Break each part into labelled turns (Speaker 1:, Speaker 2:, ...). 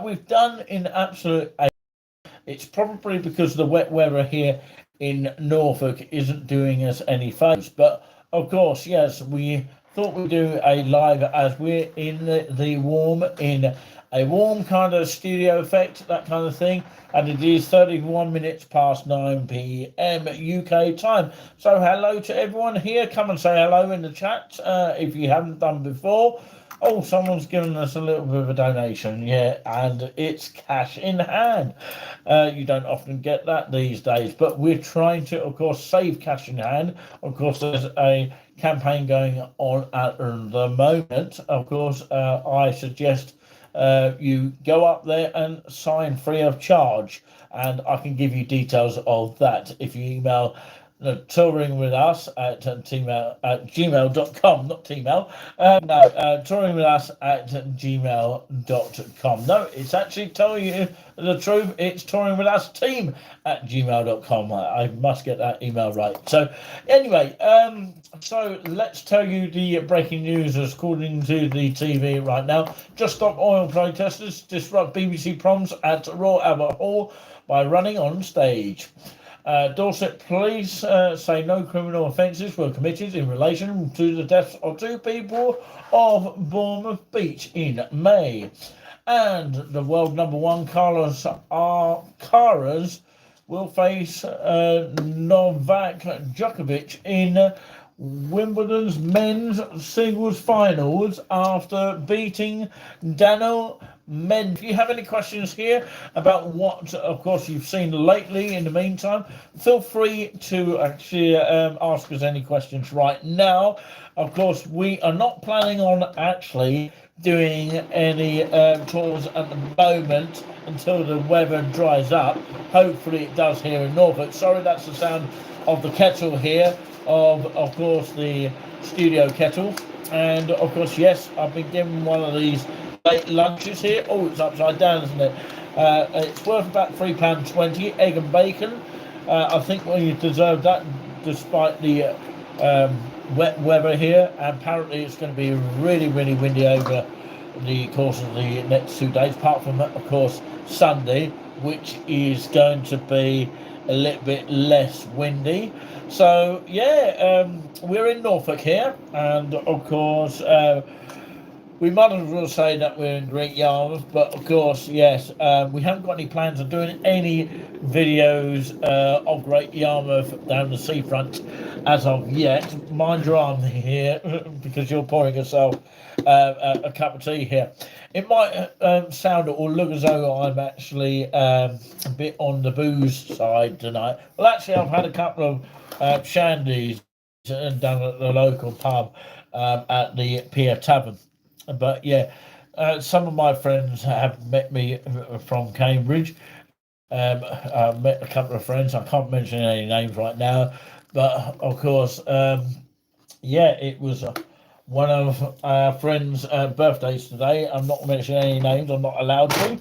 Speaker 1: we've done in absolute. It's probably because the wet weather here in Norfolk isn't doing us any favours. But of course, yes, we thought we'd do a live as we're in the warm, in a warm kind of studio effect, that kind of thing. And it is 31 minutes past 9 p.m. UK time. So hello to everyone here. Come and say hello in the chat if you haven't done before. Oh, someone's given us a little bit of a donation, yeah, and it's cash in hand. You don't often get that these days, but we're trying to, of course, save cash in hand. Of course, there's a campaign going on at the moment. Of course, I suggest you go up there and sign free of charge, and I can give you details of that if you email touring with us at gmail.com, not Tmail. Touring with us at gmail.com. No, it's actually telling you the truth. It's touring with us team at gmail.com. I must get that email right. So, anyway, so let's tell you the breaking news according to the TV right now. Just stop oil protesters disrupt BBC proms at Royal Albert Hall by running on stage. Dorset police say no criminal offences were committed in relation to the deaths of two people of Bournemouth Beach in May. And the world number one Carlos Alcaraz will face Novak Djokovic in Wimbledon's men's singles finals after beating Daniel Medvedev. If you have any questions here about what, of course, you've seen lately in the meantime, feel free to actually ask us any questions right now. Of course, we are not planning on actually doing any tours at the moment until the weather dries up. Hopefully it does here in Norfolk. Sorry, that's the sound of the kettle here, of course, the studio kettle. And of course, yes, I've been given one of these late lunches here. Oh, it's upside down, isn't it? It's worth about £3.20, egg and bacon. I think you deserve that, despite the wet weather here. Apparently it's going to be really, really windy over the course of the next 2 days, apart from, of course, Sunday, which is going to be a little bit less windy. So yeah, we're in Norfolk here, and of course we might as well say that we're in Great Yarmouth, but of course, yes, we haven't got any plans of doing any videos of Great Yarmouth down the seafront as of yet. Mind your arm here, because you're pouring yourself a cup of tea here. It might sound or look as though I'm actually a bit on the booze side tonight. Well, actually, I've had a couple of shandies down at the local pub at the Pier Tavern. But yeah, some of my friends have met me from Cambridge. I've met a couple of friends. I can't mention any names right now, but of course, yeah, it was one of our friends' birthdays today. I'm not mentioning any names. I'm not allowed to.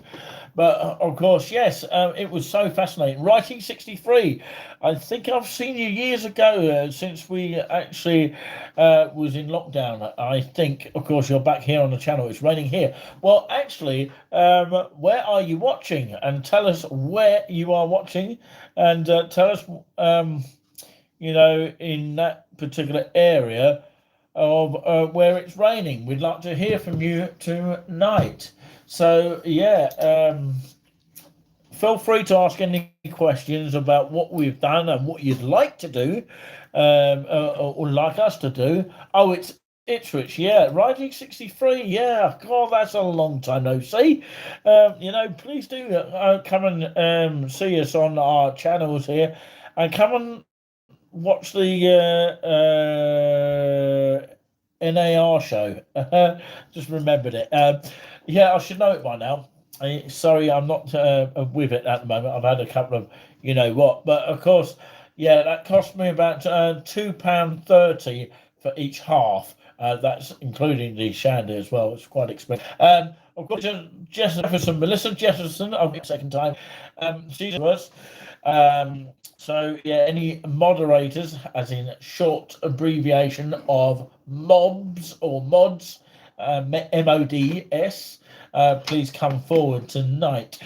Speaker 1: But of course, yes, it was so fascinating. Writing 63. I think I've seen you years ago since we actually was in lockdown. I think, of course, you're back here on the channel. It's raining here. Well, actually, where are you watching? And tell us where you are watching, and tell us, you know, in that particular area of where it's raining. We'd like to hear from you tonight. So yeah, feel free to ask any questions about what we've done and what you'd like to do, or like us to do. Oh, it's Ipswich, yeah. Riding 63, yeah. God, that's a long time no see. You know, please do come and see us on our channels here, and come and watch the NAR show. Just remembered it. Yeah, I should know it by now. Sorry, I'm not with it at the moment. I've had a couple of, you know what, but of course, yeah, that cost me about £2.30 for each half. That's including the shandy as well. It's quite expensive. Of course, Jefferson, Melissa Jefferson. I'll get a second time. She's us. So yeah, any moderators, as in short abbreviation of mobs or mods, MODS, please come forward tonight.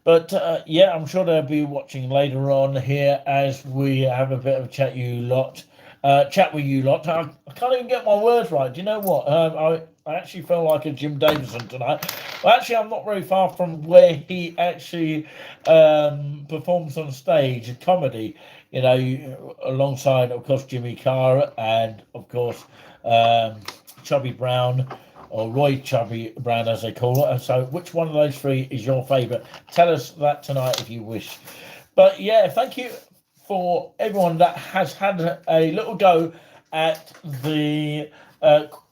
Speaker 1: But yeah, I'm sure they'll be watching later on here as we have a bit of chat you lot. Chat with you lot. I can't even get my words right. Do you know what? I actually feel like a Jim Davison tonight. Well, actually, I'm not very far from where he actually performs on stage, a comedy. You know, alongside, of course, Jimmy Carr and, of course, Chubby Brown, or Roy Chubby Brown, as they call it. So, which one of those three is your favourite? Tell us that tonight if you wish. But yeah, thank you for everyone that has had a little go at the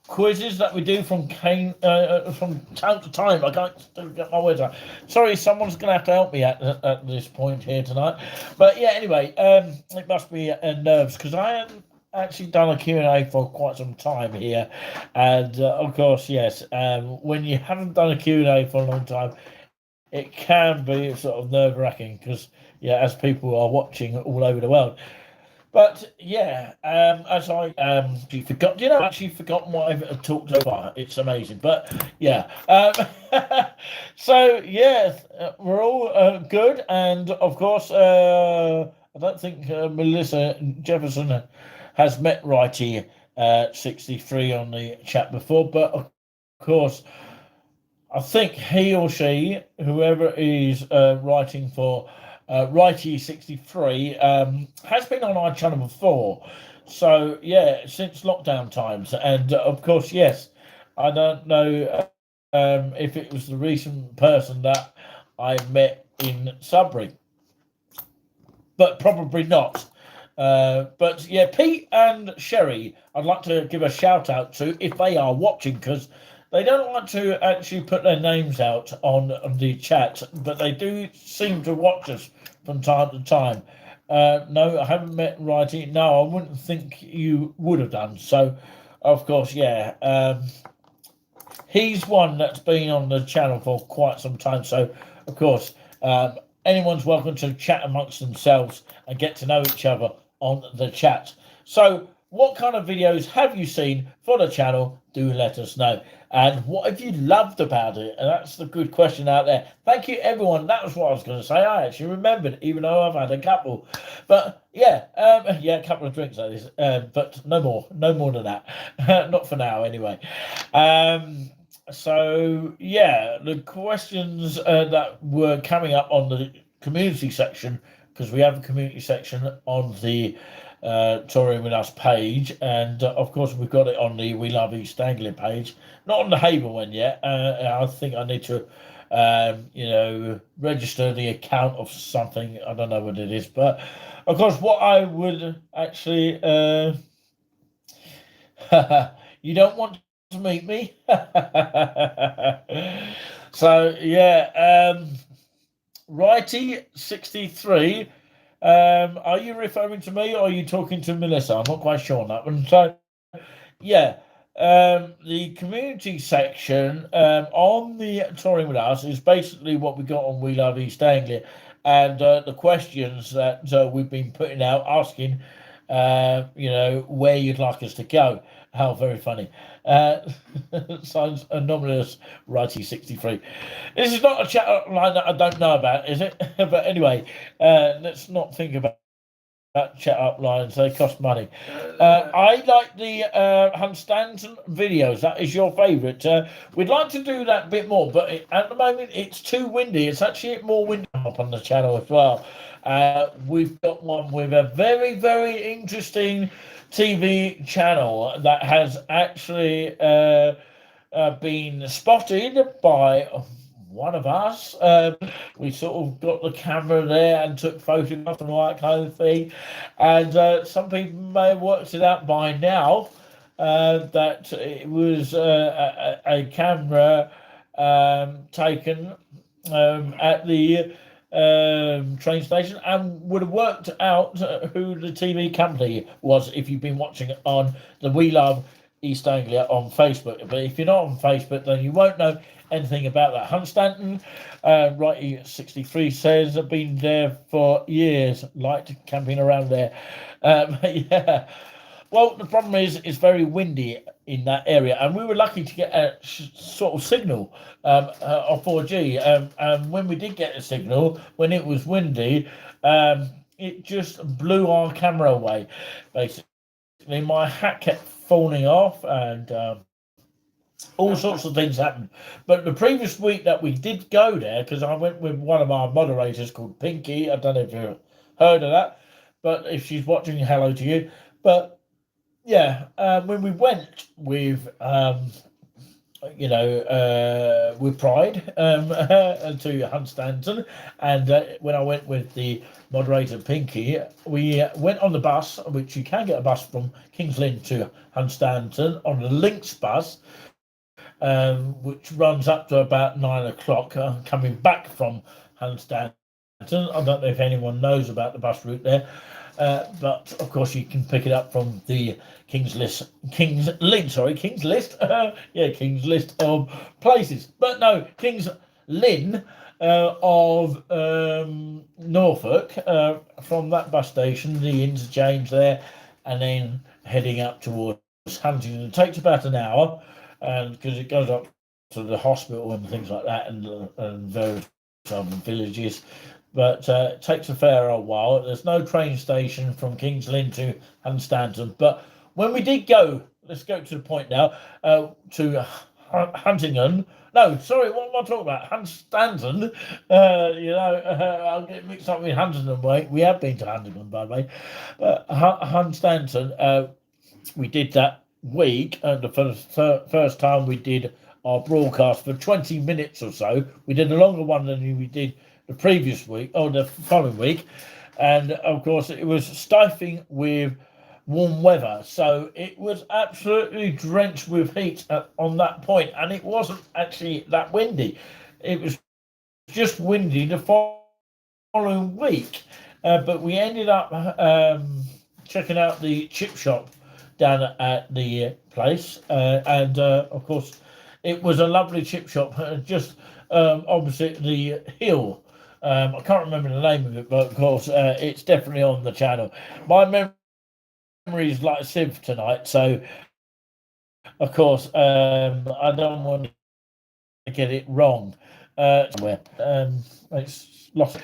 Speaker 1: quizzes that we do from from time to time. I can't get my words out. Sorry, someone's going to have to help me at this point here tonight. But yeah, anyway, it must be nerves because I haven't actually done a Q&A for quite some time here, and of course, yes, when you haven't done a Q&A for a long time, it can be sort of nerve-wracking because, yeah, as people are watching all over the world. But yeah, as I actually forgot, you know, I actually forgotten what I've talked about. It's amazing, but yeah. So yeah, we're all good, and of course, I don't think Melissa Jefferson has met Righty 63 on the chat before, but of course, I think he or she, whoever is writing for Righty 63, has been on our channel before. So, yeah, since lockdown times. And of course, yes, I don't know if it was the recent person that I met in Sudbury, but probably not. But yeah, Pete and Sherry, I'd like to give a shout out to if they are watching because they don't like to actually put their names out on the chat, but they do seem to watch us from time to time. No, I haven't met Righty. No, I wouldn't think you would have done. So, of course, yeah. He's one that's been on the channel for quite some time. So, of course, anyone's welcome to chat amongst themselves and get to know each other on the chat. So, what kind of videos have you seen for the channel? Do let us know. And what have you loved about it? And that's the good question out there. Thank you, everyone. That was what I was going to say. I actually remembered, even though I've had a couple. But yeah, yeah, a couple of drinks, that is. But no more than that. Not for now, anyway. So yeah, the questions that were coming up on the community section, because we have a community section on the Touring With Us page, and of course we've got it on the We Love East Anglia page, not on the Haven one yet. I think I need to you know, register the account of something. I don't know what it is, but of course what I would actually you don't want to meet me. So yeah, Righty 63. Are you referring to me or are you talking to Melissa? I'm not quite sure on that one. So yeah, the community section on the Touring With Us is basically what we got on We Love East Anglia, and the questions that we've been putting out, asking, you know, where you'd like us to go. How very funny. Sounds anomalous, Righty 63. This is not a chat line that I don't know about, is it? But anyway, let's not think about chat up lines. They cost money. I like the Hunstanton videos. That is your favourite. We'd like to do that a bit more, but at the moment it's too windy. It's actually more windy up on the channel as well. We've got one with a very, very interesting TV channel that has actually been spotted by one of us. We sort of got the camera there and took photographs and all that kind of thing. And some people may have worked it out by now that it was a camera taken at the train station, and would have worked out who the TV company was if you've been watching it on the We Love East Anglia on Facebook. But if you're not on Facebook, then you won't know anything about that. Hunstanton, Righty 63 says, I've been there for years, liked camping around there. Yeah. Well, the problem is it's very windy in that area, and we were lucky to get a sort of signal of 4G. And when we did get a signal, when it was windy, it just blew our camera away. Basically, my hat kept falling off, and all sorts of things happened. But the previous week that we did go there, because I went with one of our moderators called Pinky. I don't know if you've heard of that, but if she's watching, hello to you. But yeah, when we went with with Pride to Hunstanton, and when I went with the moderator Pinky, we went on the bus, which you can get a bus from Kings Lynn to Hunstanton on the Lynx bus, which runs up to about 9 o'clock, coming back from Hunstanton. I don't know if anyone knows about the bus route there, but of course you can pick it up from the King's List of places. But no, King's Lynn of Norfolk, from that bus station, the interchange there, and then heading up towards Huntingdon. It takes about an hour, and because it goes up to the hospital and things like that, and various villages. But it takes a fair old while. There's no train station from Kings Lynn to Hunstanton. But when we did go, let's go to the point now, to Huntingdon. No, sorry, what am I talking about? Hunstanton. I'll get mixed up with Huntingdon. We have been to Huntingdon, by the way. Hunstanton, we did that week, and the first time we did our broadcast for 20 minutes or so. We did a longer one than we did the previous week, or the following week, and of course it was stifling with warm weather, so it was absolutely drenched with heat on that point, and it wasn't actually that windy. It was just windy the following week, but we ended up checking out the chip shop down at the place, and of course it was a lovely chip shop just opposite the hill. I can't remember the name of it, but of course it's definitely on the channel. My memory is like a sieve tonight, so of course I don't want to get it wrong somewhere. It's lost.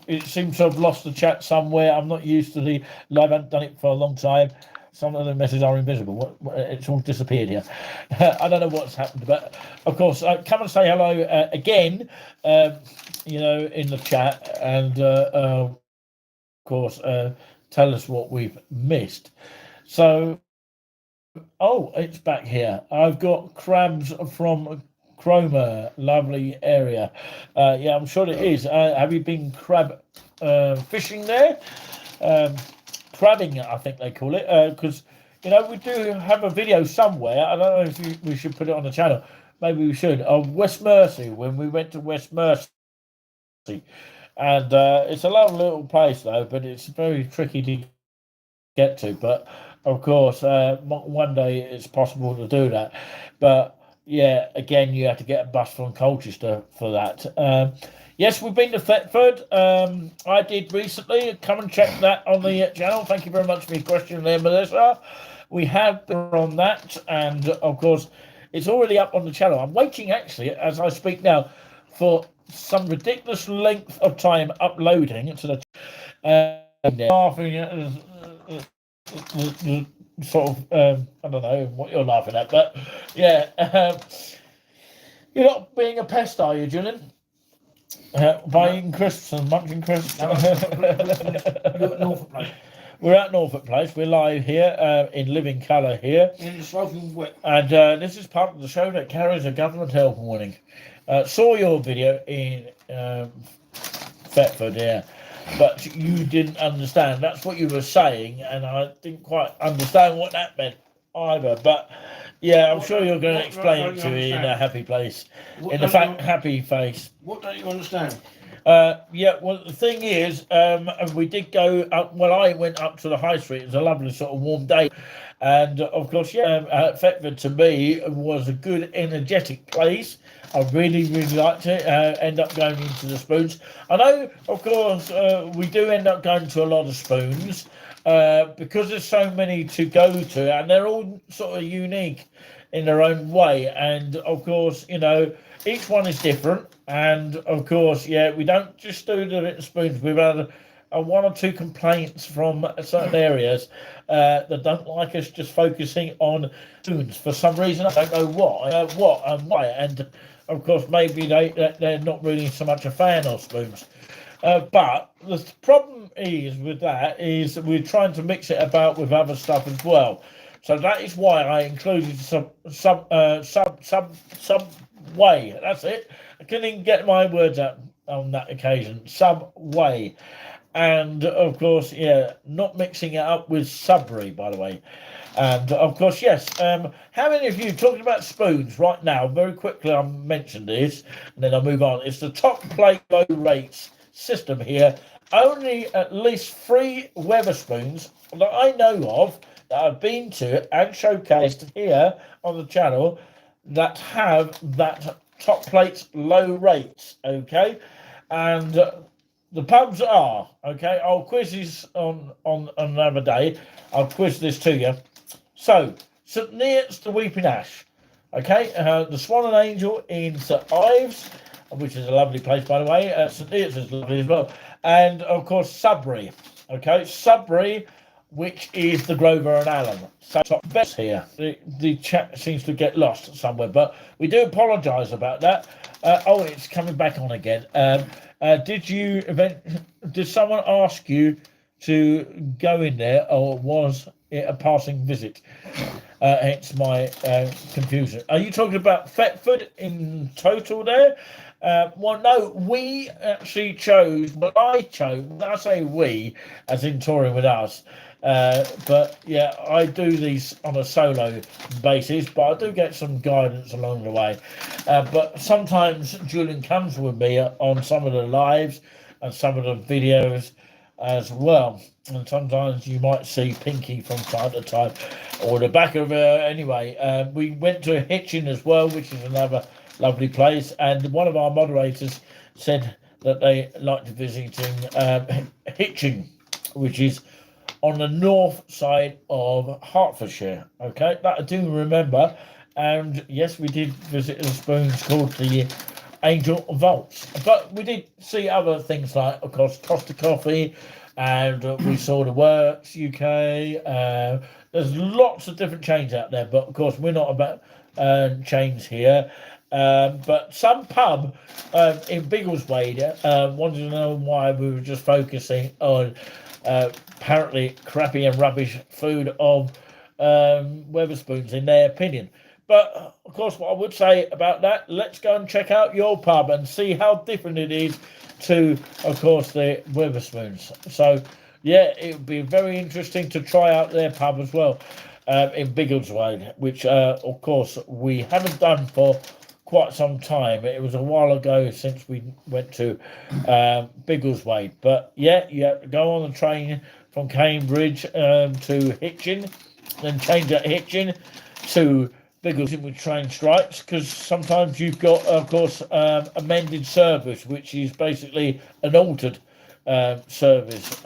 Speaker 1: It seems to have lost the chat somewhere. I'm not used to the live. I haven't done it for a long time. Some of the messages are invisible. It's all disappeared here. I don't know what's happened, but of course, come and say hello again. In the chat, and of course, tell us what we've missed. So, it's back here. I've got crabs from Cromer, lovely area. Yeah, I'm sure it is. Have you been crab fishing there? Crabbing, I think they call it, because we do have a video somewhere. I don't know if we should put it on the channel. Maybe we should, of West Mersey, when we went to West Mersey. And it's a lovely little place though, but it's very tricky to get to. But of course, one day it's possible to do that. But yeah, again, you have to get a bus from Colchester for that. Yes, we've been to Thetford. I did recently. Come and check that on the channel. Thank you very much for your question there, Melissa. We have been on that, and of course, it's already up on the channel. I'm waiting, actually, as I speak now, for some ridiculous length of time uploading to the laughing at sort of I don't know what you're laughing at, but yeah, you're not being a pest, are you, Julian? Buying crisps and munching crisps.
Speaker 2: You're at Norfolk Place.
Speaker 1: We're at Norfolk Place. We're live here in living colour here.
Speaker 2: In smoking wet.
Speaker 1: And this is part of the show that carries a government health warning. Saw your video in Thetford, yeah, but you didn't understand. That's what you were saying, and I didn't quite understand what that meant either. But yeah, I'm sure you're going to explain it to me in a happy place, in a happy face.
Speaker 2: What don't you understand?
Speaker 1: Yeah, well, the thing is, we did go up. Well, I went up to the high street. It was a lovely sort of warm day, and of course, yeah, Thetford to me was a good, energetic place. I really, really liked it. End up going into the Spoons. I know, of course, we do end up going to a lot of Spoons, because there's so many to go to, and they're all sort of unique in their own way. And of course, each one is different. And of course, yeah, we don't just do the little spoons. We've had one or two complaints from certain areas that don't like us just focusing on spoons for some reason. I don't know what and why. And of course, maybe they're not really so much a fan of spoons. But the problem is with that is we're trying to mix it about with other stuff as well. So that is why I included some way. That's it. I couldn't even get my words out on that occasion. Some way, and of course, yeah, not mixing it up with Sudbury, by the way. And of course, yes. How many of you talking about spoons right now? Very quickly, I'll mention this, and then I'll move on. It's the top plate low rates system here. Only at least 3 Weatherspoons that I know of that I've been to and showcased here on the channel that have that top plates low rates. Okay, and the pubs are okay. I'll quiz this on another day. I'll quiz this to you. So, St Neots to Weeping Ash, okay, the Swan and Angel in St Ives, which is a lovely place, by the way. St Neots is lovely as well, and of course Sudbury, okay, Sudbury, which is the Grover and Allen. So best here. The chat seems to get lost somewhere, but we do apologise about that. Oh, it's coming back on again. Did someone ask you to go in there, or was it a passing visit? Hence my confusion. Are you talking about Thetford in total there? Well, no, we actually chose, but I chose, when I say we, as in touring with us, but yeah, I do these on a solo basis, but I do get some guidance along the way. But sometimes Julian comes with me on some of the lives and some of the videos as well. And sometimes you might see Pinky from time to time, or the back of her. Anyway, we went to Hitchin as well, which is another lovely place. And one of our moderators said that they liked visiting Hitchin, which is on the north side of Hertfordshire. Okay, that I do remember. And yes, we did visit the spoons called the Angel Vaults. But we did see other things like, of course, Costa Coffee, and we saw the Works UK. There's lots of different chains out there, but of course, we're not about chains here. But some pub in Biggleswade wanted to know why we were just focusing on apparently crappy and rubbish food of Weatherspoons, in their opinion. But of course, what I would say about that, let's go and check out your pub and see how different it is to, of course, the Weatherspoons. So, yeah, it would be very interesting to try out their pub as well in Biggleswade, which, of course, we haven't done for quite some time. It was a while ago since we went to Biggleswade. But, yeah, you have to go on the train from Cambridge to Hitchin, then change at Hitchin to Biggleswade with train strikes, because sometimes you've got, of course, amended service, which is basically an altered service.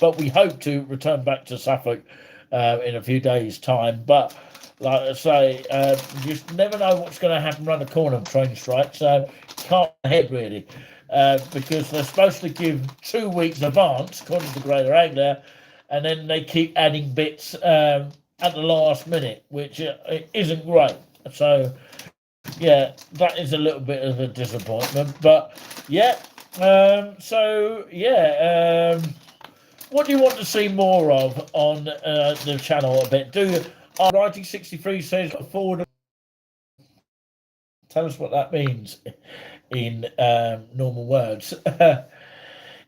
Speaker 1: But we hope to return back to Suffolk in a few days' time. But like I say, you just never know what's going to happen around the corner of train strikes. So can't ahead really, because they're supposed to give 2 weeks advance, according to Greater Anglia, and then they keep adding bits at the last minute, which isn't great. So, yeah, that is a little bit of a disappointment. But, yeah, what do you want to see more of on the channel a bit? Writing 63 says affordable. Tell us what that means in normal words.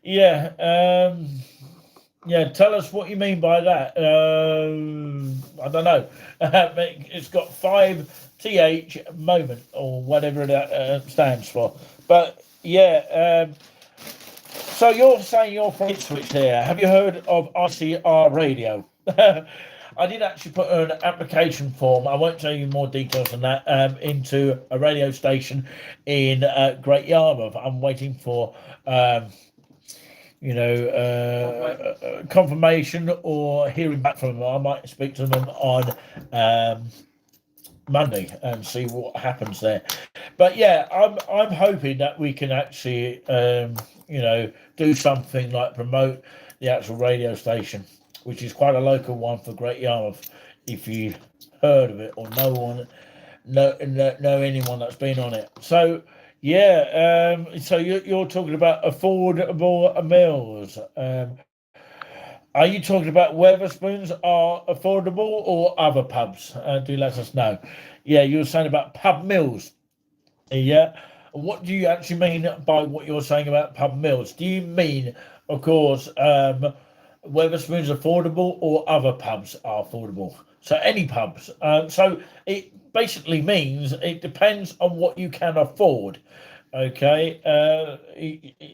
Speaker 1: Yeah, yeah, tell us what you mean by that. I don't know. It's got 5th moment or whatever that stands for. But yeah, so you're saying you're from Ipswich here. Have you heard of ICR Radio? I did actually put an application form. I won't tell you more details than that. Into a radio station in Great Yarmouth. I'm waiting for confirmation or hearing back from them. I might speak to them on Monday and see what happens there. But yeah, I'm hoping that we can actually do something like promote the actual radio station, which is quite a local one for Great Yarmouth. If you heard of it or know anyone that's been on it. So yeah, so you're talking about affordable meals. Are you talking about Weatherspoons are affordable or other pubs? Do let us know. Yeah, you were saying about pub meals. Yeah. What do you actually mean by what you're saying about pub meals? Do you mean, of course, Weatherspoons affordable or other pubs are affordable? So any pubs. So it basically means it depends on what you can afford. Okay.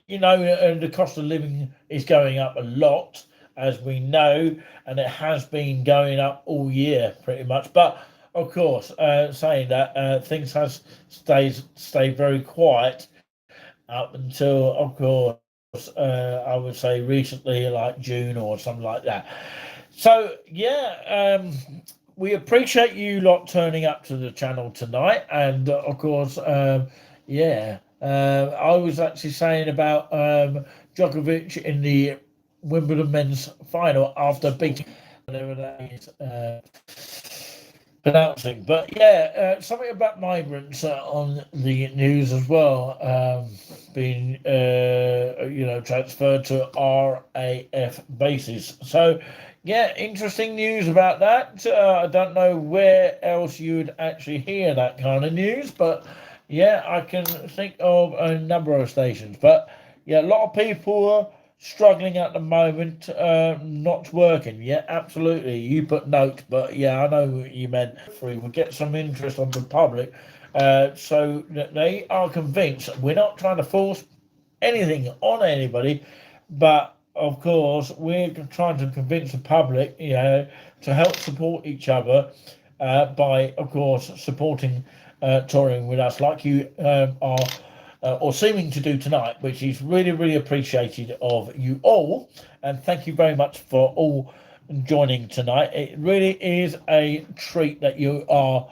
Speaker 1: The cost of living is going up a lot, as we know, and it has been going up all year pretty much. But of course, saying that things has stayed very quiet up until, of course, I would say recently, like June or something like that. So yeah, we appreciate you lot turning up to the channel tonight, and of course, yeah, I was actually saying about Djokovic in the Wimbledon men's final after beating whatever that is. Pronouncing, but yeah, something about migrants on the news as well, being transferred to RAF bases. So yeah, interesting news about that. I don't know where else you'd actually hear that kind of news, but yeah, I can think of a number of stations. But yeah, a lot of people struggling at the moment, not working. Yeah, absolutely. You put note, but yeah, I know what you meant. Free will get some interest on the public, so that they are convinced. We're not trying to force anything on anybody, but of course we're trying to convince the public, to help support each other, by of course supporting touring with us, like you are or seeming to do tonight, which is really, really appreciated of you all. And thank you very much for all joining tonight. It really is a treat that you are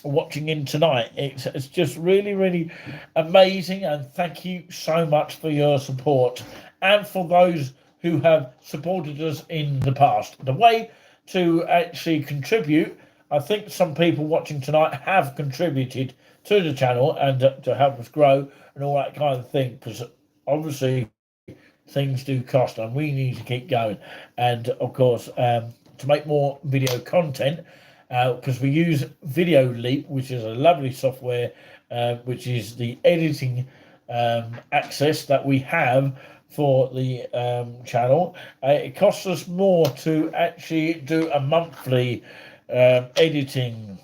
Speaker 1: watching in tonight. It's just really, really amazing. And thank you so much for your support and for those who have supported us in the past. The way to actually contribute, I think some people watching tonight have contributed to the channel and to help us grow and all that kind of thing, because obviously things do cost and we need to keep going. And of course, to make more video content, because we use Video Leap, which is a lovely software, which is the editing access that we have for the channel. It costs us more to actually do a monthly editing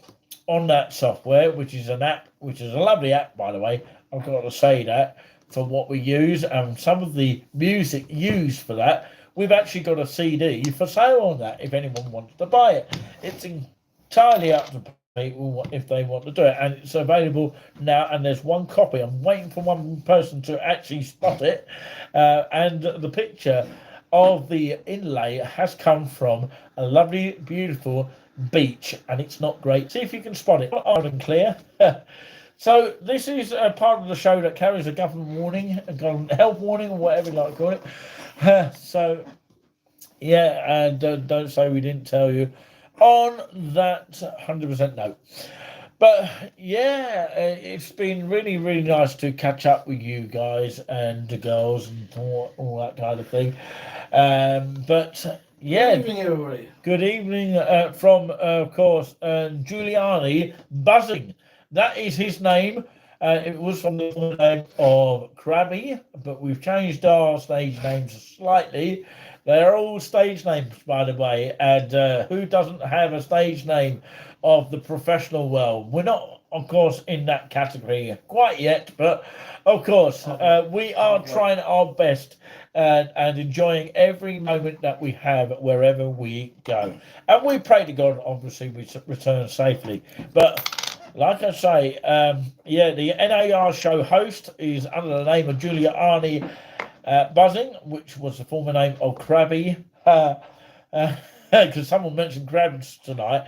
Speaker 1: on that software, which is an app, which is a lovely app, by the way. I've got to say that for what we use and some of the music used for that. We've actually got a CD for sale on that if anyone wants to buy it. It's entirely up to people if they want to do it, and it's available now. And there's one copy. I'm waiting for one person to actually spot it, and the picture of the inlay has come from a lovely, beautiful beach, and it's not great. See if you can spot it loud and clear. So this is a part of the show that carries a government warning, a government health warning, or whatever you like to call it. So yeah, and don't say we didn't tell you on that 100% note. But yeah, it's been really, really nice to catch up with you guys and the girls and all that kind of thing. But yeah,
Speaker 2: Good evening, everybody.
Speaker 1: good evening from, of course, Giuliani Buzzing. That is his name. It was from the full name of Krabby, but we've changed our stage names slightly. They're all stage names, by the way, and who doesn't have a stage name of the professional world? We're not, of course, in that category quite yet, but of course, we are trying our best and enjoying every moment that we have wherever we go. And we pray to God, obviously, we return safely. But like I say, yeah, the NAR show host is under the name of Giuliani Buzzing, which was the former name of Krabby, because someone mentioned crabs tonight.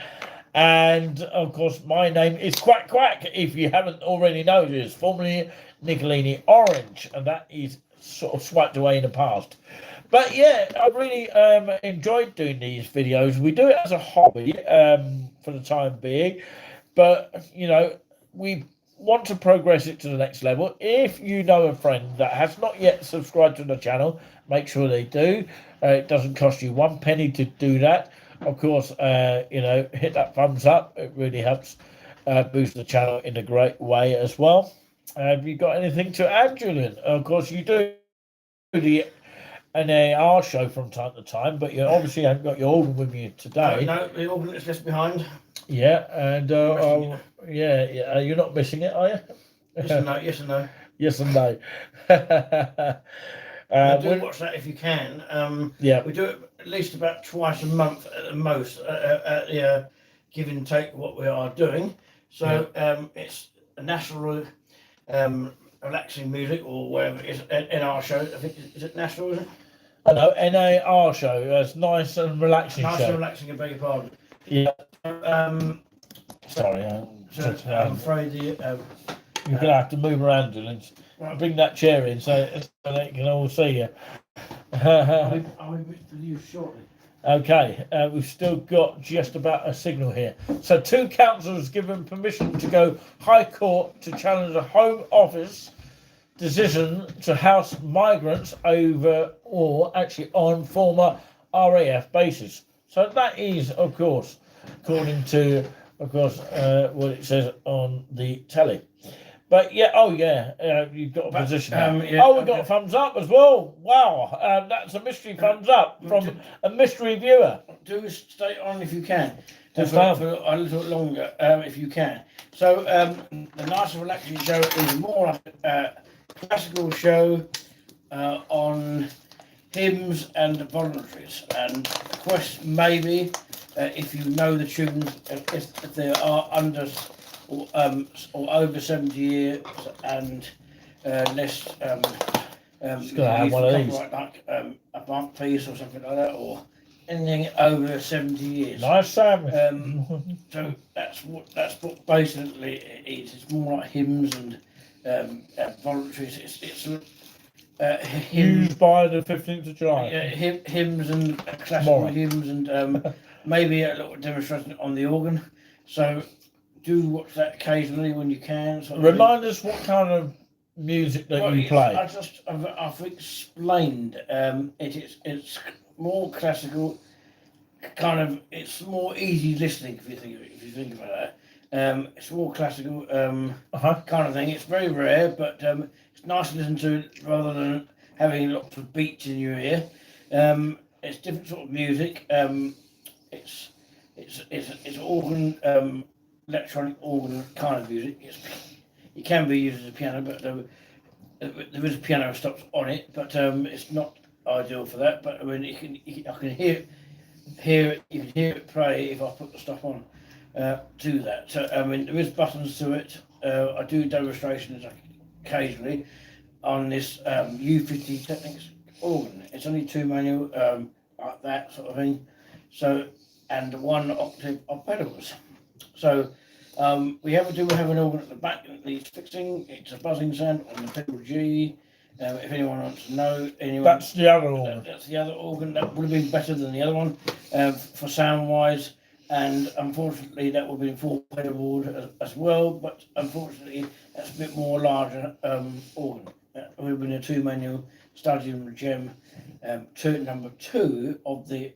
Speaker 1: And of course, my name is Quack Quack, if you haven't already noticed, formerly Nicolini Orange, and that is sort of swiped away in the past. But yeah, I really enjoyed doing these videos. We do it as a hobby for the time being, but you know, we want to progress it to the next level. If you know a friend that has not yet subscribed to the channel, make sure they do. It doesn't cost you 1 penny to do that. Of course, you know, hit that thumbs up. It really helps boost the channel in a great way as well. Have you got anything to add, Julian? Of course, you do the NAR show from time to time, but you obviously haven't got your organ with you today.
Speaker 2: No, the organ is left behind.
Speaker 1: Yeah, and yeah, you're not missing it, are you?
Speaker 2: Yes and no. Yes and no.
Speaker 1: Yes and no.
Speaker 2: Do watch that if you can.
Speaker 1: Yeah,
Speaker 2: we do it at least about twice a month at the most. At the give and take what we are doing. So it's a national relaxing music or whatever it is in our show. I think is it national? Is it?
Speaker 1: I know, NAR show. That's nice and relaxing.
Speaker 2: Nice
Speaker 1: show.
Speaker 2: and relaxing. I beg your pardon.
Speaker 1: Yeah.
Speaker 2: Sorry. I'm afraid
Speaker 1: you're gonna have to move around, Julian. Bring that chair in so they can all see you.
Speaker 2: I'll be with you shortly.
Speaker 1: Okay, we've still got just about a signal here. So 2 councillors given permission to go High Court to challenge a Home Office decision to house migrants over or actually on former RAF bases. So that is, of course, according to, of course, what it says on the telly. But yeah, oh yeah, you've got a position. Oh, we've got a thumbs up as well. Wow, that's a mystery thumbs up from a mystery viewer.
Speaker 2: Do stay on if you can.
Speaker 1: For
Speaker 2: a little longer, if you can. So the nice and relaxing show is more like a classical show on hymns and voluntaries. And the question maybe, if you know the tunes, if they are under or over 70 years and less
Speaker 1: just gonna have one of these.
Speaker 2: like a month piece or something like that, or anything over 70 years.
Speaker 1: Nice, Sam.
Speaker 2: So that's what basically it is. It's more like hymns and voluntaries. It's
Speaker 1: used by the 15th of July.
Speaker 2: Hymns and classical hymns and maybe a little demonstration on the organ. So do watch that occasionally when you can.
Speaker 1: Remind us what kind of music that you play.
Speaker 2: I've explained. It's more classical, kind of. It's more easy listening if you think about that. It's more classical kind of thing. It's very rare, but it's nice to listen to rather than having lots of beats in your ear. It's different sort of music. It's organ. Electronic organ kind of music. It can be used as a piano, but there is a piano stops on it, but it's not ideal for that. But I mean, I can hear it. You can hear it play if I put the stuff on to that. So I mean, there is buttons to it. I do demonstrations occasionally on this U50 Technics organ. It's only 2 manual, like that sort of thing. So and 1 octave of pedals. So we have an organ at the back that needs fixing. It's a buzzing sound on the pedal G. If anyone wants to know,
Speaker 1: that's the other organ.
Speaker 2: That's the other organ. That would have been better than the other one for sound wise. And unfortunately, that would have been 4 pedal board as well. But unfortunately, that's a bit more larger organ. It would have been a 2 manual Stadium Gem number 2 of the.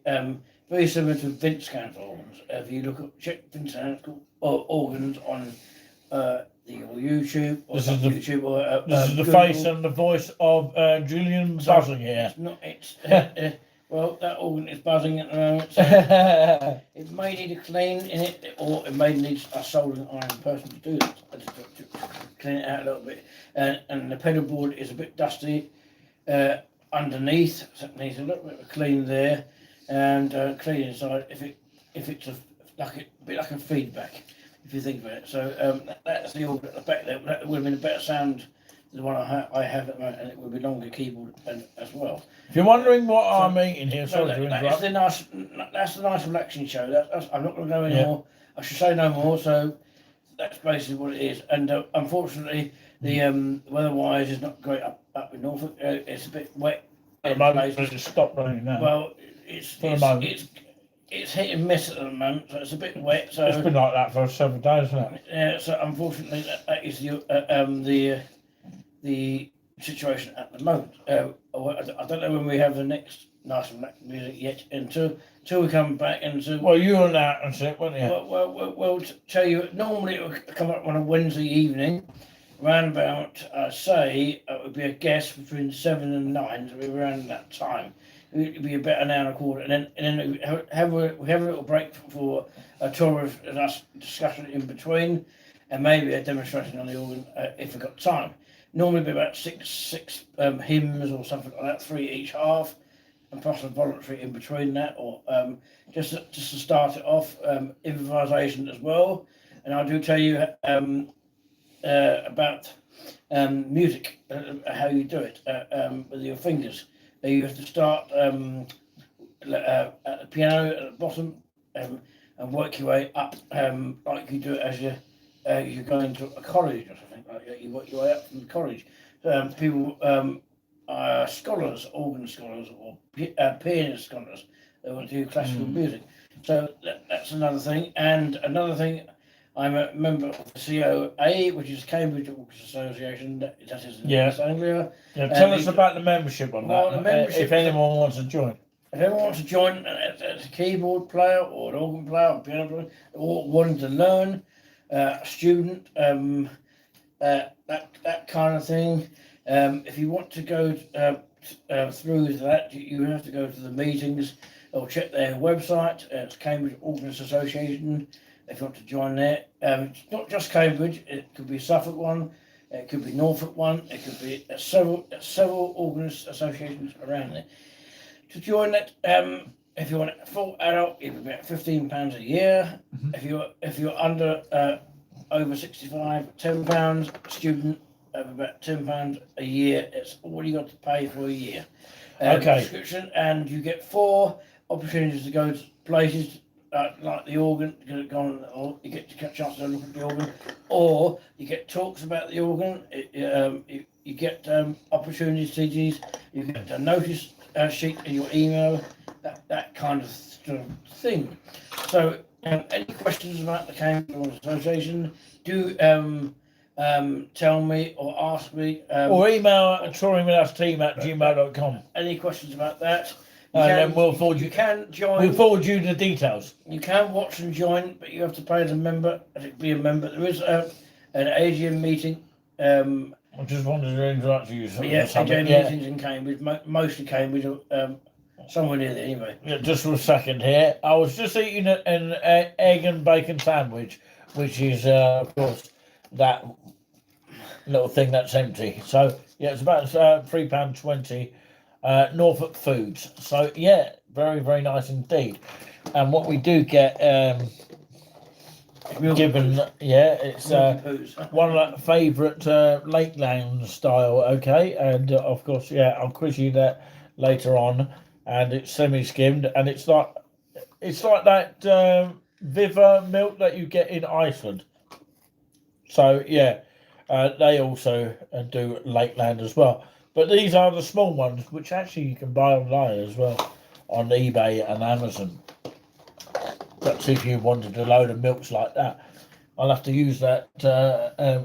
Speaker 2: Very similar to Vince Scan's organs. If you check Vince Scan's organs on YouTube, or
Speaker 1: this is the
Speaker 2: Google.
Speaker 1: face and the voice of Julian buzzing here.
Speaker 2: It's not. It's well, that organ is buzzing at the moment. So it may need a clean in it, or it may need a soldering iron person to do that, to clean it out a little bit. And the pedal board is a bit dusty underneath, so it needs a little bit of a clean there. And clean inside if it's a bit like a feedback, if you think about it. So that's the organ at the back there. That would have been a better sound the one I have at the moment, and it will be longer keyboard as well.
Speaker 1: If you're wondering what I'm eating here,
Speaker 2: No,
Speaker 1: sorry to interrupt.
Speaker 2: that's the nice relaxing show. I'm not going to go
Speaker 1: Yeah.
Speaker 2: anymore. I should say no more. So that's basically what it is. And unfortunately, the weather-wise is not great up in Norfolk. It's a bit wet.
Speaker 1: At the moment, it's stopped raining now.
Speaker 2: Well,
Speaker 1: For the moment.
Speaker 2: it's hit and miss at the moment, so it's a bit wet. So
Speaker 1: It's been like that for several days, hasn't it?
Speaker 2: yeah. So unfortunately, that is the situation at the moment. I don't know when we have the next nice and black music yet until we come back into.
Speaker 1: Well, you were out and it, weren't you?
Speaker 2: Well, to tell you, normally it would come up on a Wednesday evening, around about, say, it would be a guess between 7 and 9, so we're around that time. It would be about an hour and a quarter, and then we have a little break for a tour of us discussion in between, and maybe a demonstration on the organ if we've got time. Normally it'd be about six hymns or something like that, 3 each half, and plus a voluntary in between that, or just to start it off, improvisation as well. And I do tell you about music, how you do it with your fingers. You have to start at the piano at the bottom and work your way up, like you do it as you go into a college or something like that. You work your way up from the college. People, scholars, organ scholars, or pianist scholars, they want to do classical music. So that's another thing. And another thing, I'm a member of the COA, which is Cambridge Orchestra Association. That is in East Anglia.
Speaker 1: Yeah, tell us about the membership on that.
Speaker 2: The membership,
Speaker 1: if anyone wants to join.
Speaker 2: If anyone wants to join as a keyboard player or an organ player or piano player, or wanting to learn, a student, that kind of thing. If you want to go through that, you have to go to the meetings or check their website. It's Cambridge Organ Association. If you want to join there, it's not just Cambridge. It could be Suffolk one, it could be Norfolk one, it could be several organ associations around there. To join that, if you want a full adult, it would be about £15 a year. If you're under over 65, £10. Student, of about £10 a year. It's all you got to pay for a year. Subscription, and you get 4 opportunities to go to places like the organ. You get a chance to look at the organ, or you get talks about the organ. You get opportunities. You get a notice sheet in your email. That kind of thing. So, any questions about the Cambridge Organ Association? Do tell me or ask me.
Speaker 1: Or email touringwithUsTeam@gmail.com.
Speaker 2: Any questions about that?
Speaker 1: Then we'll forward you.
Speaker 2: Can join.
Speaker 1: We'll forward you the details.
Speaker 2: You can watch and join, but you have to pay as a member. Be a member. There is an AGM meeting.
Speaker 1: I just wanted to interrupt you.
Speaker 2: AGM meetings in Cambridge, mostly Cambridge. Somewhere near there, anyway.
Speaker 1: Yeah, just for a second here. I was just eating an egg and bacon sandwich, which is, of course, that little thing that's empty. So, yeah, it's about £3.20. Norfolk Foods. So, yeah, very, very nice indeed. And what we do get given, it's one of the favourite Lakeland style, okay? And, of course, I'll quiz you that later on. And it's semi-skimmed, and it's like that Viva milk that you get in Iceland. So they also do Lakeland as well. But these are the small ones, which actually you can buy online as well on eBay and Amazon. That's if you wanted a load of milks like that. I'll have to use that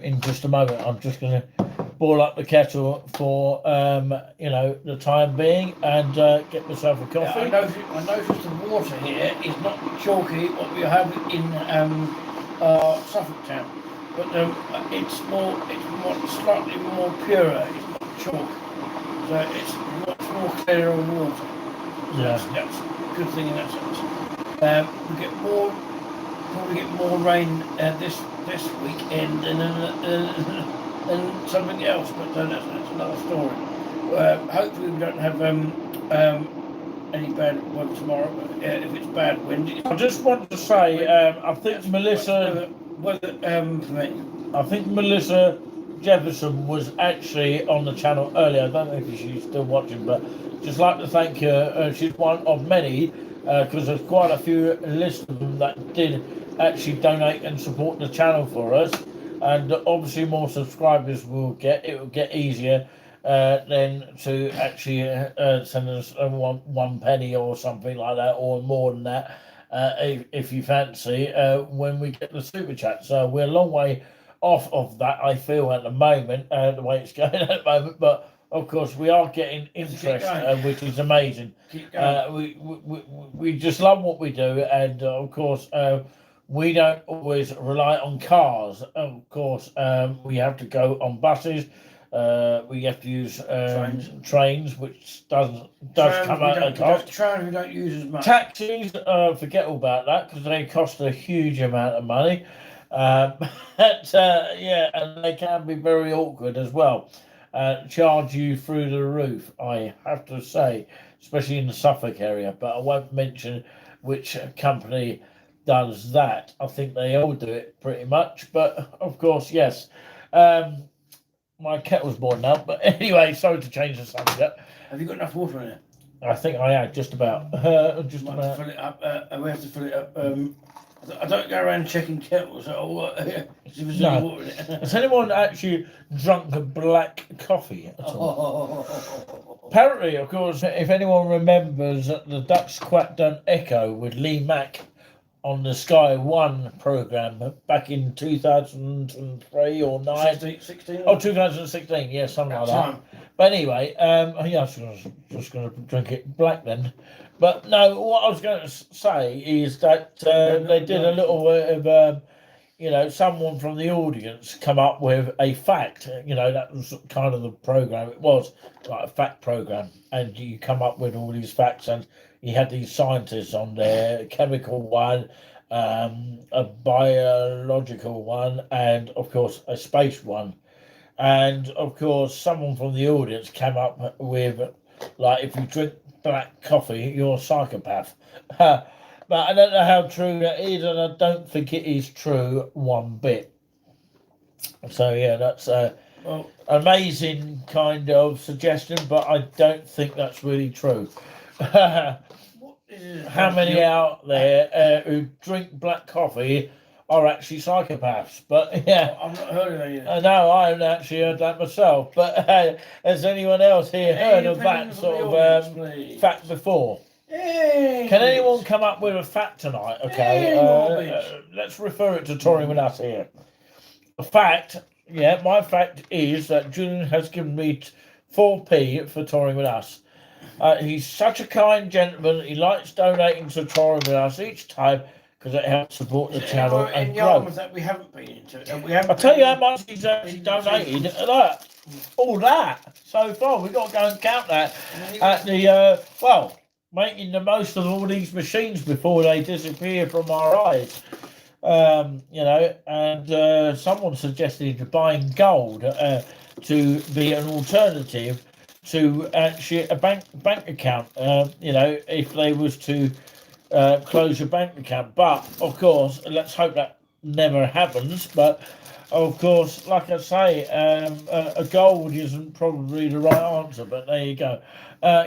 Speaker 1: in just a moment. I'm just going to boil up the kettle for the time being and get myself a coffee.
Speaker 2: I noticed the water here is not chalky what we have in Suffolk town, but it's slightly more purer. It's not chalk, so it's much more clearer water. So that's a good thing in that sense. We probably get more rain this weekend than something else, but that's another story. Hopefully we don't have any bad weather tomorrow, but if it's bad wind...
Speaker 1: I just want to say, I think Melissa...
Speaker 2: I think
Speaker 1: Melissa Jefferson was actually on the channel earlier. I don't know if she's still watching, but just like to thank her. She's one of many, because there's quite a few list of them that did actually donate and support the channel for us. And obviously, more subscribers will get. It will get easier then to actually send us one penny or something like that, or more than that, if you fancy, when we get the super chat. So we're a long way off of that, I feel, at the moment, the way it's going at the moment. But of course, we are getting interest, which is amazing. We just love what we do, and of course, we don't always rely on cars. Of course, we have to go on buses. We have to use trains, which does come at a cost.
Speaker 2: Trains we don't use as much.
Speaker 1: Taxis, forget all about that, because they cost a huge amount of money. But yeah, and they can be very awkward as well. Charge you through the roof, I have to say, especially in the Suffolk area. But I won't mention which company does that. I think they all do it pretty much. But of course, yes. My kettle's boiling now. But anyway, sorry to change the subject.
Speaker 2: Have you got enough water in it?
Speaker 1: I think I had just about. Just
Speaker 2: Might
Speaker 1: about.
Speaker 2: fill it up. We have to fill it up. I don't go around checking kettles. So see if there's any water in it.
Speaker 1: Has anyone actually drunk a black coffee at all? Apparently, of course, if anyone remembers the Ducks Quack Don't Echo with Lee Mack on the Sky One programme back in 2003 or 9.
Speaker 2: 16?
Speaker 1: Oh, 2016, yeah, something like that. But anyway, yeah, I was just going to drink it black then. But no, what I was going to say is that they did a little bit of, someone from the audience come up with a fact. That was kind of the program. It was like a fact program, and you come up with all these facts, and you had these scientists on there, a chemical one, a biological one, and of course a space one. And of course, someone from the audience came up with, like, if you drink black coffee, you're a psychopath. But I don't know how true that is, and I don't think it is true one bit. So yeah, that's an amazing kind of suggestion, but I don't think that's really true. How many out there who drink black coffee are actually psychopaths? But yeah,
Speaker 2: I've not heard of that yet.
Speaker 1: No, I haven't actually heard that myself. But has anyone else here heard of that sort of fact before? Can anyone come up with a fact tonight? Okay, let's refer it to touring with us here. A fact, yeah, my fact is that Julian has given me 4p for touring with us. He's such a kind gentleman. He likes donating to touring with us each time because it helps support the channel and grow.
Speaker 2: That we haven't been into.
Speaker 1: I'll tell you how much he's actually donated. Look, all that so far. We've got to go and count that at the making the most of all these machines before they disappear from our eyes. And someone suggested buying gold to be an alternative to actually a bank account. If they was to close a bank account, but of course, let's hope that never happens. But of course, like I say, a gold isn't probably the right answer. But there you go.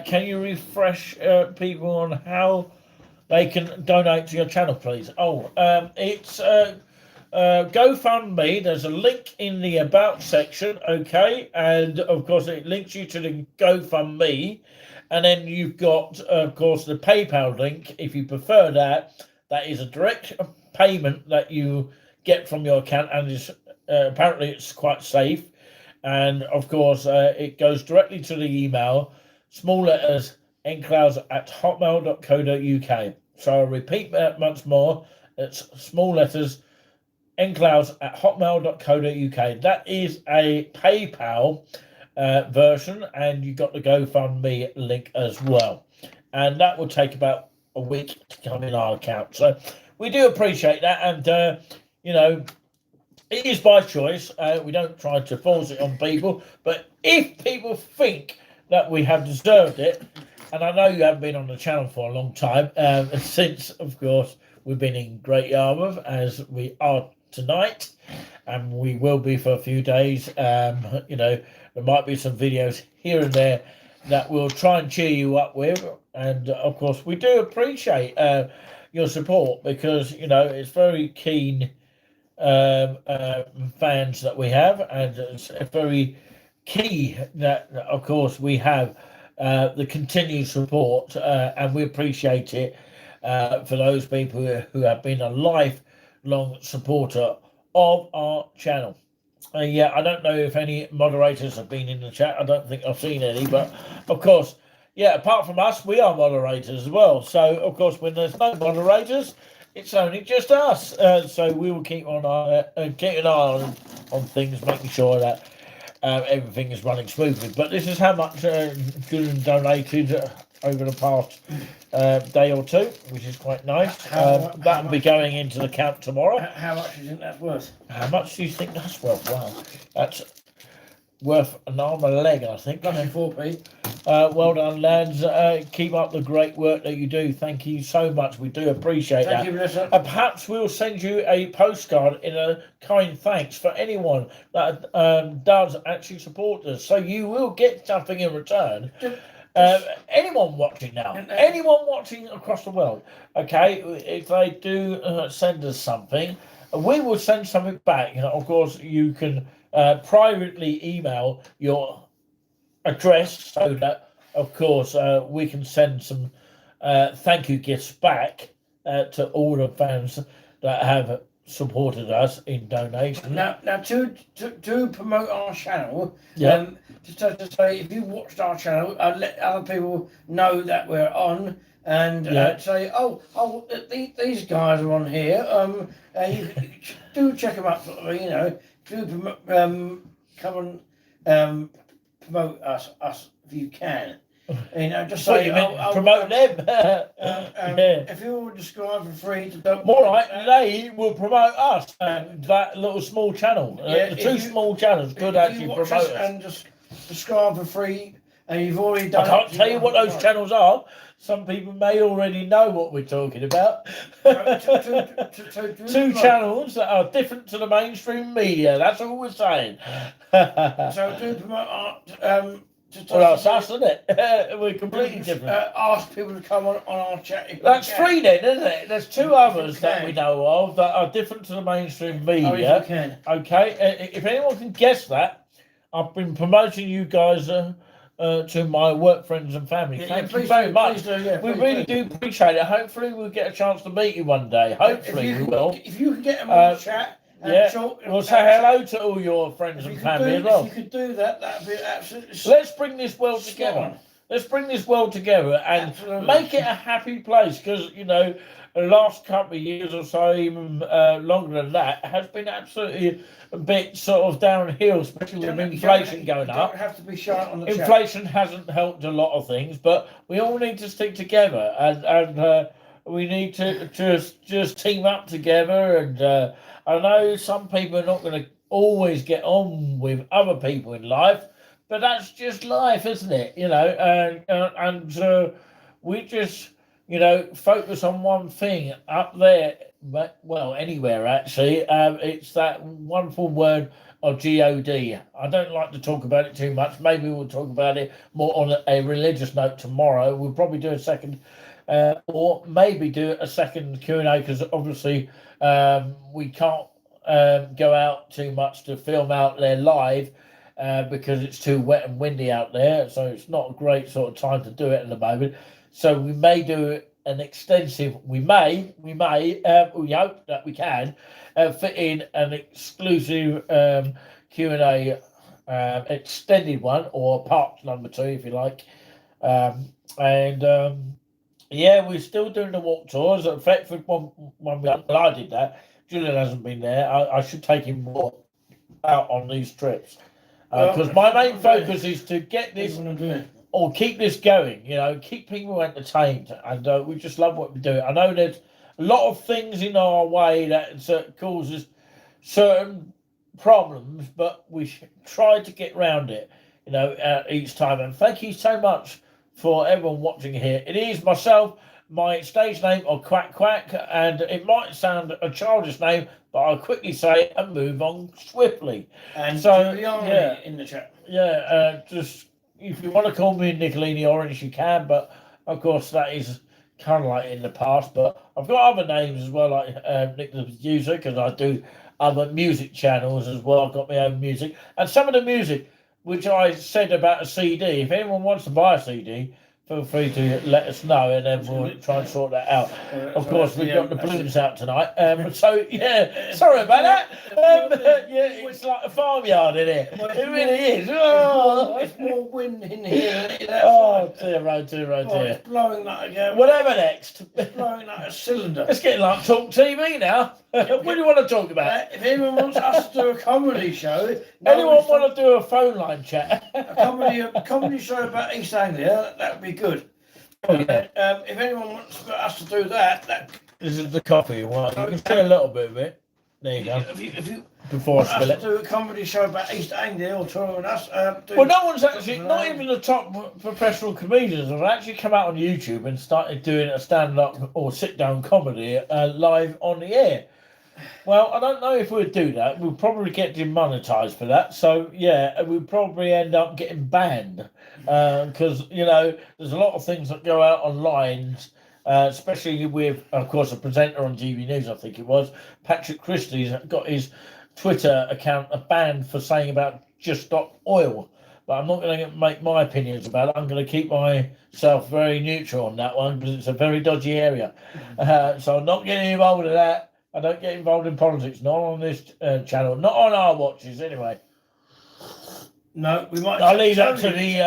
Speaker 1: Can you refresh people on how they can donate to your channel, please? It's GoFundMe. There's a link in the About section, okay? And of course, it links you to the GoFundMe. And then you've got, of course, the PayPal link. If you prefer that, that is a direct payment that you get from your account. And apparently it's quite safe. And of course, it goes directly to the email, small letters, nclouds@hotmail.co.uk. So I'll repeat that once more. It's small letters, nclouds@hotmail.co.uk. That is a PayPal version, and you got the GoFundMe link as well. And that will take about a week to come in our account. So we do appreciate that. And, it is by choice. We don't try to force it on people. But if people think that we have deserved it, and I know you haven't been on the channel for a long time, since, of course, we've been in Great Yarmouth, as we are tonight, and we will be for a few days. There might be some videos here and there that we'll try and cheer you up with, and of course we do appreciate your support, because it's very keen fans that we have, and it's very key that of course we have the continued support, and we appreciate it for those people who have been a lifelong supporter of our channel. I don't know if any moderators have been in the chat. I don't think I've seen any, but of course, apart from us, we are moderators as well. So, of course, when there's no moderators, it's only just us. So we will keep keep an eye on things, making sure that everything is running smoothly. But this is how much Julian donated over the past day or two, which is quite nice. That will be going into the account tomorrow.
Speaker 2: How much do you think that's worth?
Speaker 1: How much do you think that's worth? Wow, that's worth an arm and a leg, I think.
Speaker 2: Plus 4p.
Speaker 1: Well done, lads. Keep up the great work that you do. Thank you so much. We do appreciate that.
Speaker 2: Thank you, Melissa.
Speaker 1: Perhaps we'll send you a postcard in a kind thanks for anyone that does actually support us. So you will get something in return. Anyone watching now, anyone watching across the world, okay, if they do send us something, we will send something back. Of course, you can privately email your address, so that of course we can send some thank you gifts back to all the fans that have supported us in donation.
Speaker 2: Now to promote our channel,
Speaker 1: Yeah.
Speaker 2: just to say, if you watched our channel, let other people know that we're on, and say, these guys are on here. You do check them up, do come and promote us if you can. Just
Speaker 1: So
Speaker 2: say,
Speaker 1: you meant promote them.
Speaker 2: if you will subscribe for free to don't.
Speaker 1: More right, they will promote us and that little small channel. The two small channels could actually promote us.
Speaker 2: And just subscribe for free, and you've already done.
Speaker 1: I can't tell you what those channels are. Some people may already know what we're talking about. Two channels that are different to the mainstream media. That's all we're saying.
Speaker 2: So do promote our.
Speaker 1: Well, that's us, isn't it? We're completely different.
Speaker 2: Ask people to come on our chat.
Speaker 1: That's three then, isn't it? There's two others that we know of that are different to the mainstream media.
Speaker 2: If you can.
Speaker 1: Okay, if anyone can guess that, I've been promoting you guys to my work friends and family. Thank you very much. We really do appreciate it. Hopefully we'll get a chance to meet you one day. Hopefully we will.
Speaker 2: If you can get them on the chat.
Speaker 1: We'll say hello to all your friends and family as well.
Speaker 2: If you could do that, that'd be absolutely.
Speaker 1: Let's bring this world together. Let's bring this world together and make it a happy place, because the last couple of years or so, even longer than that, has been absolutely a bit sort of downhill, especially with inflation going up.
Speaker 2: You don't have to be shy on the chat.
Speaker 1: Inflation hasn't helped a lot of things, but we all need to stick together, and we need to just team up together. And I know some people are not going to always get on with other people in life, but that's just life, isn't it? And we just focus on one thing up there, but well, anywhere actually. It's that wonderful word of God. I don't like to talk about it too much. Maybe we'll talk about it more on a religious note tomorrow. We'll probably do a second, or maybe do a second Q&A, because obviously we can't go out too much to film out there live, because it's too wet and windy out there, so it's not a great sort of time to do it at the moment. So we may do an extensive, we hope that we can fit in an exclusive Q&A, extended one, or part number 2 if you like. We're still doing the walk tours. In fact, for one I did that. Julian hasn't been there. I should take him more out on these trips, because my main focus is to get this or keep this going. Keep people entertained, and we just love what we do. I know there's a lot of things in our way that causes certain problems, but we try to get round it, each time. And thank you so much for everyone watching here. It is myself my stage name or Quack Quack, and it might sound a childish name, but I'll quickly say it and move on swiftly.
Speaker 2: And
Speaker 1: So,
Speaker 2: Giuliani
Speaker 1: yeah.
Speaker 2: in the chat.
Speaker 1: Yeah, just if you want to call me Nicolini Orange, you can, but of course that is kind of like in the past. But I've got other names as well, like Nick the Producer, because I do other music channels as well. I've got my own music, and some of the music which I said about a CD. If anyone wants to buy a CD, feel free to let us know, and then we'll try and sort that out. Of course, we've got the balloons out tonight. So yeah, sorry about that. Yeah, it's like a farmyard in here. It really is. Oh,
Speaker 2: It's more wind in here than it is
Speaker 1: oh
Speaker 2: outside.
Speaker 1: dear, oh dear, oh
Speaker 2: Oh,
Speaker 1: dear.
Speaker 2: it's blowing like a
Speaker 1: Whatever next.
Speaker 2: it's blowing like a cylinder.
Speaker 1: It's getting like talk TV now. What do you want to talk about?
Speaker 2: If anyone wants us to do a comedy show,
Speaker 1: Anyone want to do a phone line chat?
Speaker 2: a comedy show about East Anglia, that would be good.
Speaker 1: Oh, yeah.
Speaker 2: If anyone wants us to do that,
Speaker 1: This is the coffee. Well, you can say a little bit of it. There you go.
Speaker 2: if you
Speaker 1: Before I
Speaker 2: want
Speaker 1: spill
Speaker 2: us to
Speaker 1: it.
Speaker 2: do a comedy show about East Anglia or touring with us,
Speaker 1: Well, no one's actually, not even the top professional comedians have actually come out on YouTube and started doing a stand-up or sit-down comedy live on the air. Well, I don't know if we'd do that. We'll probably get demonetized for that. So, yeah, we'll probably end up getting banned. Because, you know, there's a lot of things that go out online, especially with, of course, a presenter on TV News, I think it was. Patrick Christie's got his Twitter account banned for saying about just stop oil. But I'm not going to make my opinions about it. I'm going to keep myself very neutral on that one because it's a very dodgy area. So I'm not getting involved in that. I don't get involved in politics, not on this channel, not on our watches anyway.
Speaker 2: No, we might.
Speaker 1: I'll leave that to the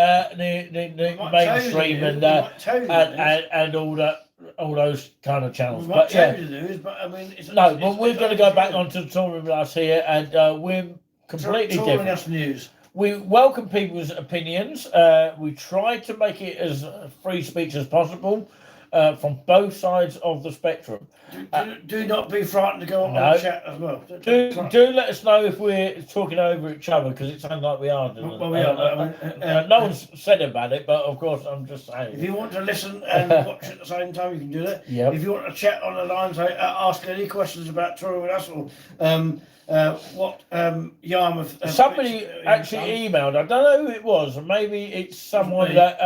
Speaker 1: mainstream and all those kind of channels. But yeah,
Speaker 2: but I mean,
Speaker 1: but we're going to go back onto touring with us here, and we're completely different.
Speaker 2: Us news.
Speaker 1: We welcome people's opinions. We try to make it as free speech as possible. From both sides of the spectrum.
Speaker 2: Do not be frightened to go on the chat as well.
Speaker 1: Do let us know if we're talking over each other because it sounds like we are.
Speaker 2: Well, we are.
Speaker 1: No one's said about it, but of course I'm just saying.
Speaker 2: If you want to listen and watch at the same time, you can do that.
Speaker 1: Yep.
Speaker 2: If you want to chat on the line, say, ask any questions about touring with us or what Yarmouth.
Speaker 1: Somebody actually emailed. I don't know who it was. Maybe it's someone that.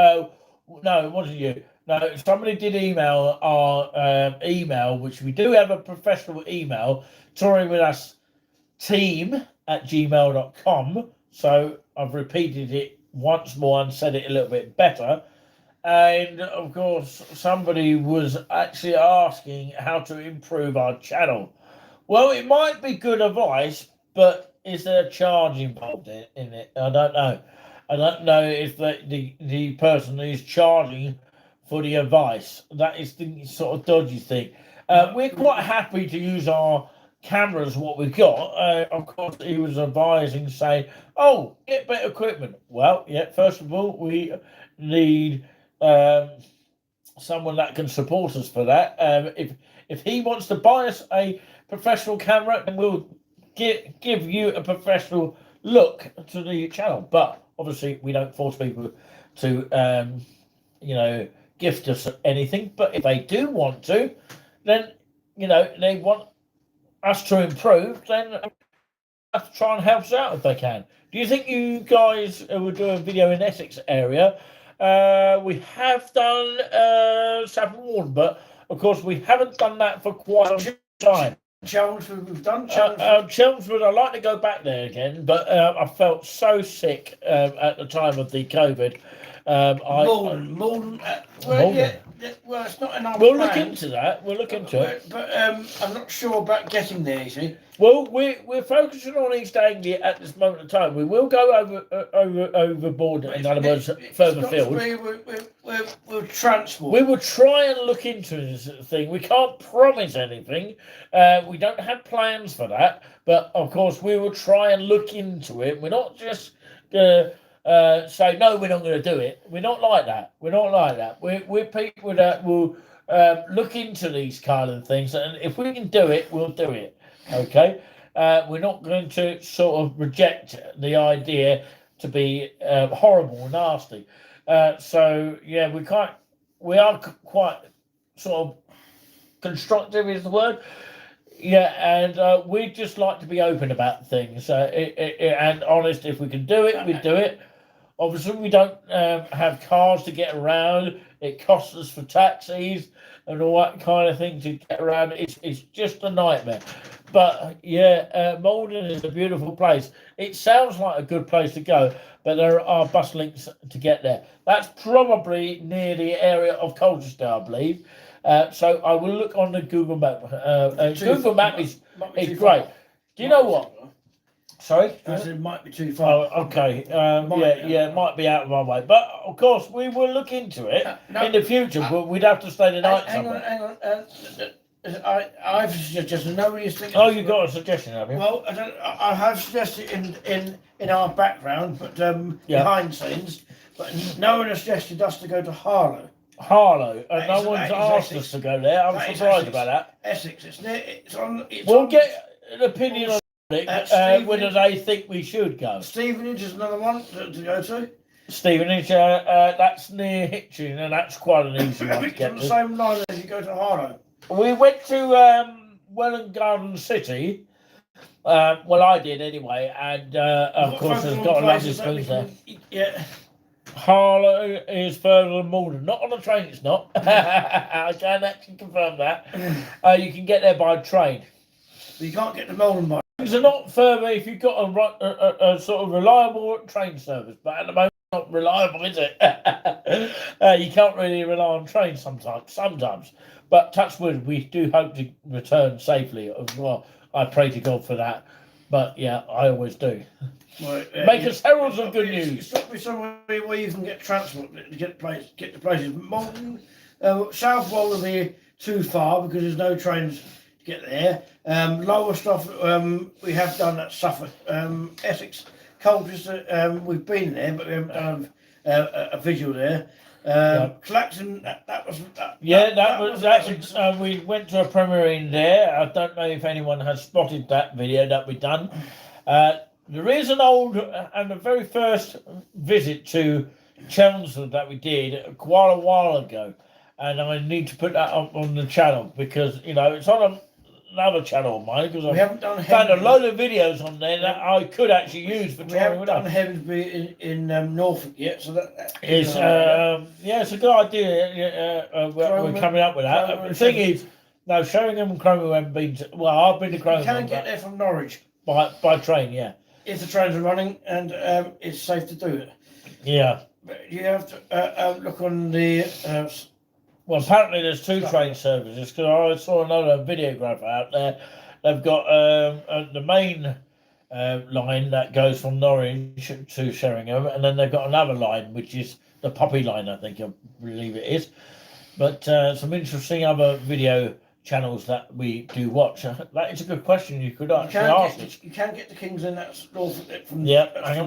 Speaker 1: No, it wasn't you. No, somebody did email our email, which we do have a professional email, touring with us team@gmail.com. So I've repeated it once more and said it a little bit better. And of course, somebody was actually asking how to improve our channel. Well, it might be good advice, but is there a charge involved in it? I don't know. I don't know if the person is charging for the advice. That is the sort of dodgy thing. We're quite happy to use our cameras, what we've got. Of course, he was advising, saying, oh, get better equipment. Well, yeah, first of all, we need someone that can support us for that. If he wants to buy us a professional camera, then we'll give you a professional look to the channel. But obviously, we don't force people to, gift us anything. But if they do want to, then, they want us to improve, then have to try and help us out if they can. Do you think you guys will do a video in Essex area? We have done Saffron Walden, but of course we haven't done that for quite some time.
Speaker 2: Chelmsford, we've done
Speaker 1: Chelmsford. I'd like to go back there again, but I felt so sick at the time of the COVID.
Speaker 2: Malden. Well, it's not in our
Speaker 1: We'll
Speaker 2: plan,
Speaker 1: look into that. We'll look into it.
Speaker 2: But I'm not sure about getting there, you see.
Speaker 1: Well, we're focusing on East Anglia at this moment in time. We will go overboard, in other words, further field.
Speaker 2: We'll transport.
Speaker 1: We will try and look into this thing. We can't promise anything. We don't have plans for that. But, of course, we will try and look into it. We're not just going to say, no, we're not going to do it. We're not like that. We're people that will look into these kind of things. And if we can do it, we'll do it. Okay? We're not going to sort of reject the idea to be horrible and nasty. So, yeah, we are quite sort of constructive is the word. Yeah, and we just like to be open about things and honest. If we can do it, we do it. Obviously, we don't have cars to get around. It costs us for taxis and all that kind of thing to get around. It's just a nightmare. But yeah, Malden is a beautiful place. It sounds like a good place to go, but there are bus links to get there. That's probably near the area of Colchester, I believe. So I will look on the Google Map. Google Map is great. Do you know what? Sorry?
Speaker 2: I said it might be too far.
Speaker 1: Oh, okay. It might be out of our way. But, of course, we will look into it in the future, but we'd have to stay the night somewhere.
Speaker 2: Hang on. I've suggested, nobody's thinking...
Speaker 1: Oh, you've got a suggestion, have you?
Speaker 2: Well, I have suggested in our background, but behind scenes, but no one has suggested us to go to Harlow.
Speaker 1: Harlow, and no one's asked us to go there. I'm surprised about that.
Speaker 2: Essex,
Speaker 1: We'll get an opinion on whether they think we should go.
Speaker 2: Stevenage is another one to go to.
Speaker 1: Stevenage, that's near Hitchin, and that's quite an easy one to get
Speaker 2: on
Speaker 1: to.
Speaker 2: the same line as you go to Harlow.
Speaker 1: We went to Welland Garden City. Well, I did anyway, and of course, there's got a lovely spoons there.
Speaker 2: Yeah.
Speaker 1: Harlow is further than Malden. Not on a train, it's not. I can actually confirm that. You can get there by train.
Speaker 2: But you can't get to Malden by.
Speaker 1: Things are not further if you've got a sort of reliable train service, but at the moment, it's not reliable, is it? You can't really rely on trains sometimes. But touch wood, we do hope to return safely as well. I pray to God for that. But yeah, I always do.
Speaker 2: Well,
Speaker 1: Make us heralds of good news.
Speaker 2: It's got to be somewhere where you can get transport to get to places. Malden, South Walden will be too far because there's no trains to get there. Lower stuff we have done at Suffolk, Essex, Colchester. We've been there, but we haven't done a visual there. Clacton, that was
Speaker 1: we went to a premiere in there. I don't know if anyone has spotted that video that we've done. There is an old and the very first visit to Chelmsford that we did quite a while ago, and I need to put that up on the channel because it's on another channel of mine because I've found a load of videos on there that I could actually use for trying.
Speaker 2: We haven't done Heavensby in Norfolk yet, so that
Speaker 1: is it's a good idea. We're coming up with that. The thing is, no, Sheringham and Cromwell haven't been to. Well, I've been to Cromwell.
Speaker 2: You can get there from Norwich
Speaker 1: by train, yeah.
Speaker 2: If the trains are running and it's safe to do it.
Speaker 1: Yeah.
Speaker 2: But you have to look on the.
Speaker 1: Well, apparently there's two train services because I saw another videographer out there. They've got the main line that goes from Norwich to Sheringham, and then they've got another line which is the Puppy line, I think I believe it is. But some interesting other video channels that we do watch. That is a good question. You could actually ask us.
Speaker 2: You can get to King's Lynn. That's Norfolk from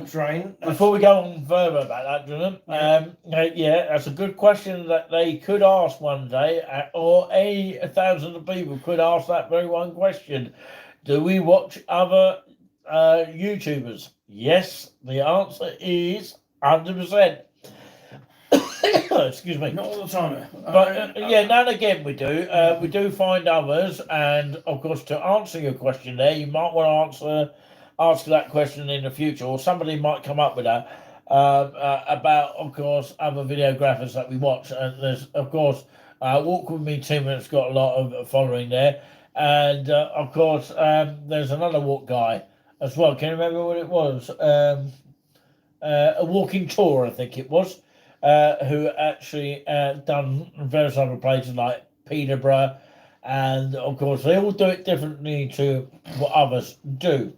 Speaker 2: train.
Speaker 1: Before we go on further about that, Dylan, that's a good question that they could ask one day, or 1,000 people could ask that very one question. Do we watch other YouTubers? Yes, the answer is 100%. Excuse me.
Speaker 2: Not all the time.
Speaker 1: But now and again we do. We do find others, and of course, to answer your question there, you might want to ask that question in the future, or somebody might come up with that about, of course, other videographers that we watch. And there's, of course, Walk With Me team that's got a lot of following there, and of course, there's another walk guy as well. Can you remember what it was? A walking tour, I think it was. Who actually done various other places like Peterborough, and of course they all do it differently to what others do.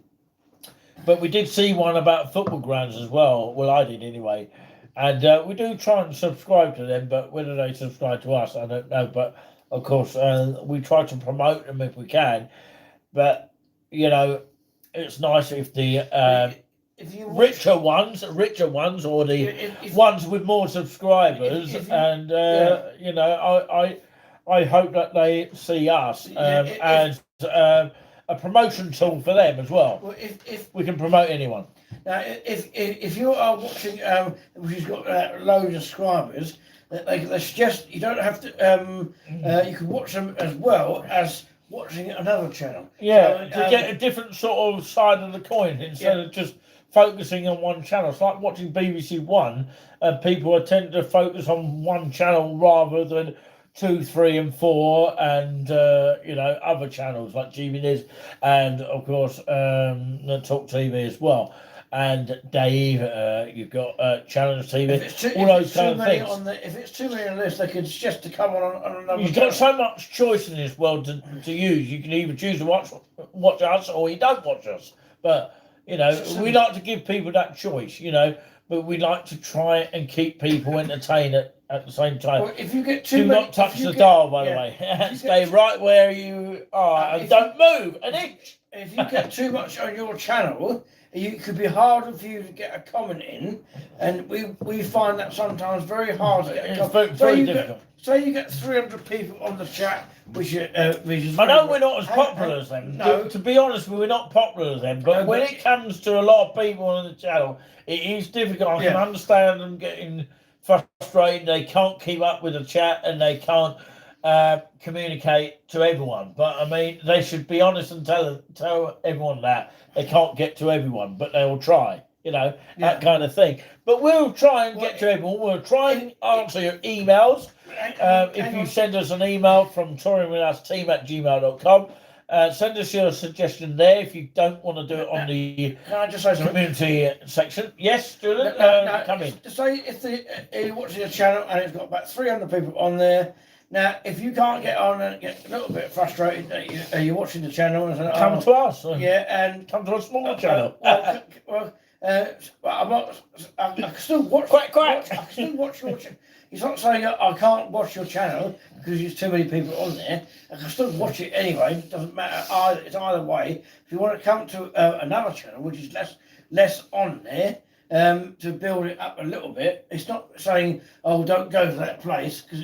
Speaker 1: But we did see one about football grounds as well. Well, I did anyway, and we do try and subscribe to them. But whether they subscribe to us, I don't know. But of course, we try to promote them if we can. But it's nice if the richer ones, or the ones with more subscribers, I hope that they see us as a promotion tool for them as well.
Speaker 2: If
Speaker 1: we can promote anyone.
Speaker 2: Now, if you are watching, which has got loads of subscribers, they suggest you don't have to. You can watch them as well as watching another channel.
Speaker 1: Yeah,
Speaker 2: So,
Speaker 1: to get a different sort of side of the coin instead of just focusing on one channel. It's like watching BBC One, and people tend to focus on one channel rather than 2, 3, and 4, and other channels like GB News, and of course Talk TV as well. And Dave, you've got Challenge TV, all those kind of things.
Speaker 2: If it's too many on the list, they could suggest to come on another.
Speaker 1: You've got so much choice in this world to use. You can either choose to watch us or you don't watch us. But we like to give people that choice. But we like to try and keep people entertained at the same time.
Speaker 2: Well, if you get
Speaker 1: do not touch the dial, by the way. Stay right where you are and don't move an inch.
Speaker 2: If you get too much on your channel, it could be harder for you to get a comment in, and we find that sometimes very hard to get a comment.
Speaker 1: It's very difficult.
Speaker 2: Say you get 300 people on the chat, which is.
Speaker 1: I know we're not as popular as them. No. To be honest, we're not popular as them. But when it comes to a lot of people on the channel, it is difficult. I can understand them getting frustrated. They can't keep up with the chat, and they can't communicate to everyone. But I mean, they should be honest and tell everyone that they can't get to everyone, but they will try. That kind of thing. But we'll try and get to everyone. We'll try and answer your emails. If you send us an email from touringwithUsteam@gmail.com, send us your suggestion there if you don't want to do it on the community section. Yes, Julian, come in.
Speaker 2: Say if you're watching a channel and it's got about 300 people on there. Now, if you can't get on and get a little bit frustrated, you're watching the channel and say,
Speaker 1: come to us.
Speaker 2: And
Speaker 1: come to a smaller channel.
Speaker 2: I can still watch.
Speaker 1: Quack.
Speaker 2: I can still watch your channel. It's not saying I can't watch your channel because there's too many people on there. I can still watch it anyway. It doesn't matter. It's either way. If you want to come to another channel, which is less on there, to build it up a little bit, it's not saying, don't go to that place because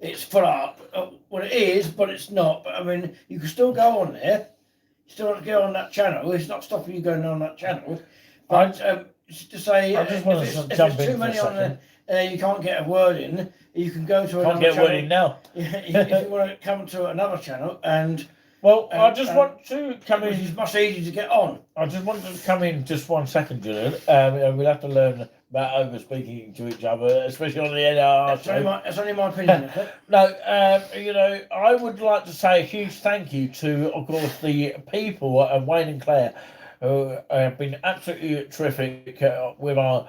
Speaker 2: it's full up. Well, it is, but it's not. But I mean, you can still go on there. You still want to go on that channel. It's not stopping you going on that channel. But to say, if there's too many on there, you can't get a word in. You can go to another channel.
Speaker 1: Can't get a word in now.
Speaker 2: If you want to come to another channel
Speaker 1: I just want to come in.
Speaker 2: It's much easier to get on.
Speaker 1: I just want to come in just 1 second, Julian. We'll have to learn about over speaking to each other, especially on the NRR show.
Speaker 2: That's only my opinion.
Speaker 1: No, I would like to say a huge thank you to, of course, the people of Wayne and Claire who have been absolutely terrific with our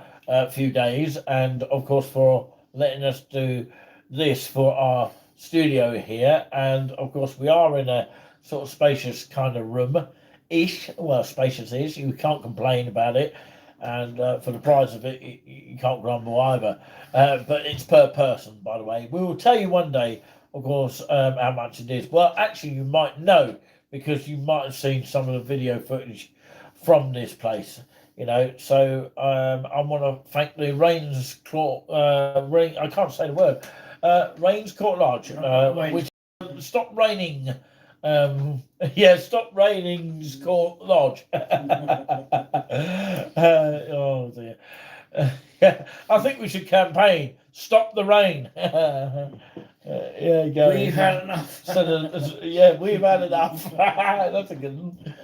Speaker 1: few days, and of course for letting us do this for our studio here. And of course we are in a sort of spacious kind of room-ish. Well, spacious is, you can't complain about it. And for the price of it, you can't grumble either. But it's per person, by the way. We will tell you one day, of course, how much it is. Well, actually, you might know because you might have seen some of the video footage from this place. So I want to thank the Rains Court. I can't say the word. Rains Court Lodge, which stopped raining. Stop Raining's Court Lodge. Oh dear. I think we should campaign. Stop the rain. Go.
Speaker 2: We've had enough.
Speaker 1: We've had enough. That's a good one.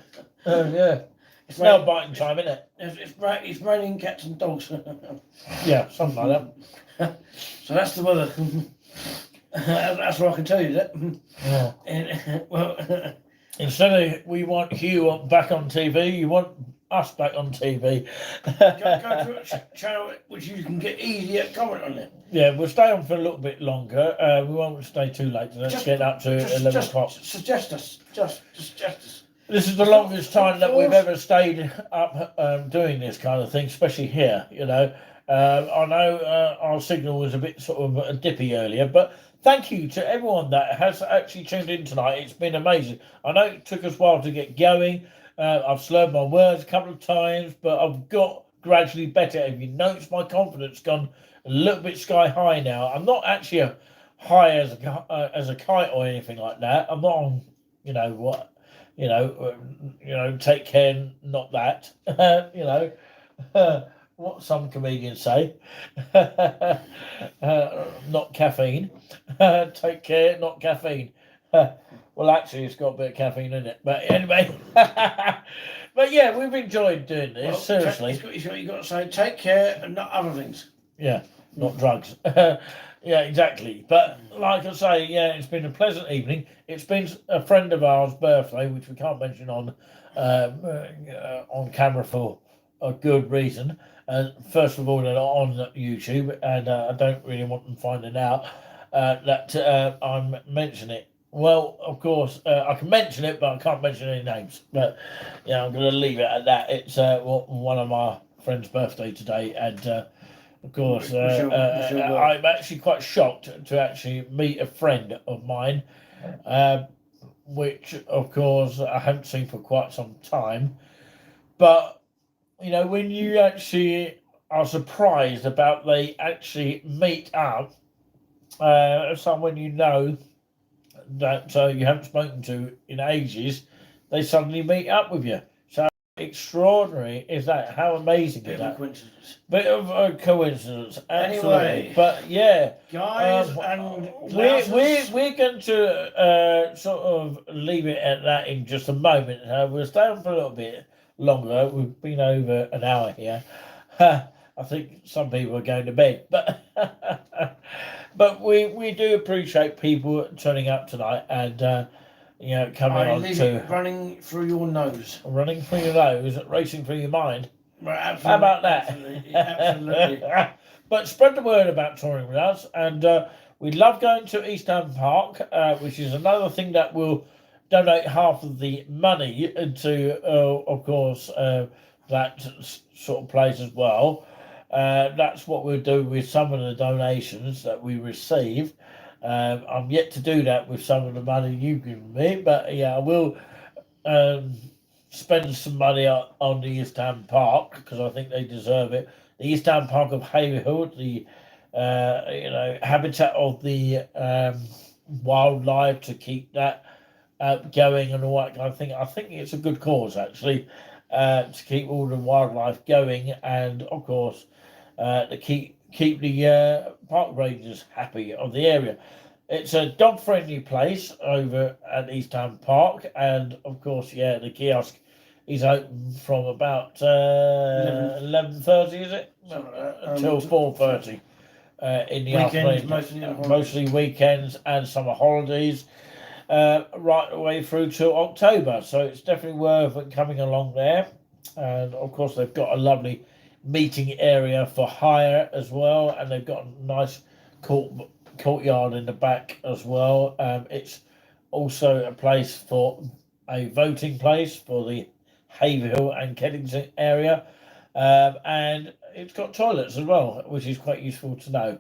Speaker 1: It's now biting time, isn't it?
Speaker 2: It's raining cats and dogs.
Speaker 1: Yeah, something like that.
Speaker 2: So that's the weather. That's what I can tell you. That.
Speaker 1: Yeah. Instead of we want Hugh back on TV, you want us back on TV.
Speaker 2: Go to a channel which you can get easier comment on it.
Speaker 1: Yeah, we'll stay on for a little bit longer. We won't stay too late. Let's get up to 11 o'clock.
Speaker 2: Suggest us. Just suggest us.
Speaker 1: This is the longest time that we've ever stayed up doing this kind of thing, especially here. I know our signal was a bit sort of dippy earlier, but thank you to everyone that has actually tuned in tonight. It's been amazing. I know it took us a while to get going. I've slurred my words a couple of times, but I've got gradually better. If you notice, my confidence gone a little bit sky high now. I'm not actually high as a kite or anything like that. I'm not on, Take care, not that. What some comedians say. Not caffeine. Take care, not caffeine. Well, actually, it's got a bit of caffeine in it. But anyway, but yeah, we've enjoyed doing this.
Speaker 2: Well,
Speaker 1: seriously,
Speaker 2: you've got to say take care and not other things.
Speaker 1: yeah, not drugs. Yeah, exactly. But like I say, yeah, it's been a pleasant evening. It's been a friend of ours' birthday, which we can't mention on camera for a good reason. First of all, they're not on YouTube, and I don't really want them finding out that I'm mentioning it. Well, of course, I can mention it, but I can't mention any names. But yeah, I'm going to leave it at that. It's one of my friend's birthday today, and of course, I'm actually quite shocked to actually meet a friend of mine, which, of course, I haven't seen for quite some time. But, when you actually are surprised about they actually meet up, someone that you haven't spoken to in ages, they suddenly meet up with you. So extraordinary is that? How amazing is that?
Speaker 2: Coincidence.
Speaker 1: Bit of a coincidence, absolutely.
Speaker 2: Anyway,
Speaker 1: but yeah,
Speaker 2: guys, and
Speaker 1: we're going to sort of leave it at that in just a moment. We'll stay on for a little bit longer. We've been over an hour here. I think some people are going to bed, but but we do appreciate people turning up tonight and coming on to
Speaker 2: running through your nose,
Speaker 1: racing through your mind.
Speaker 2: Right, absolutely.
Speaker 1: How about that?
Speaker 2: Absolutely.
Speaker 1: But spread the word about touring with us, and we love going to East Ham Park, which is another thing that will donate half of the money to, of course, that sort of place as well. That's what we'll do with some of the donations that we receive. I'm yet to do that with some of the money you've given me, but yeah, I will spend some money on the East Ham Park because I think they deserve it. The East Ham Park of Haverhill, the habitat of the wildlife, to keep that going and all that kind of thing. I think it's a good cause actually, to keep all the wildlife going, and of course to keep the park rangers happy of the area. It's a dog-friendly place over at East Ham Park, and of course, yeah, the kiosk is open from about 11:30, is it? Until 4:30 in the afternoon. Mostly weekends and summer holidays, right away through to October. So it's definitely worth coming along there. And of course, they've got a lovely meeting area for hire as well, and they've got a nice courtyard in the back as well. It's also a place for a voting place for the Haverhill and Keddington area, and it's got toilets as well, which is quite useful to know.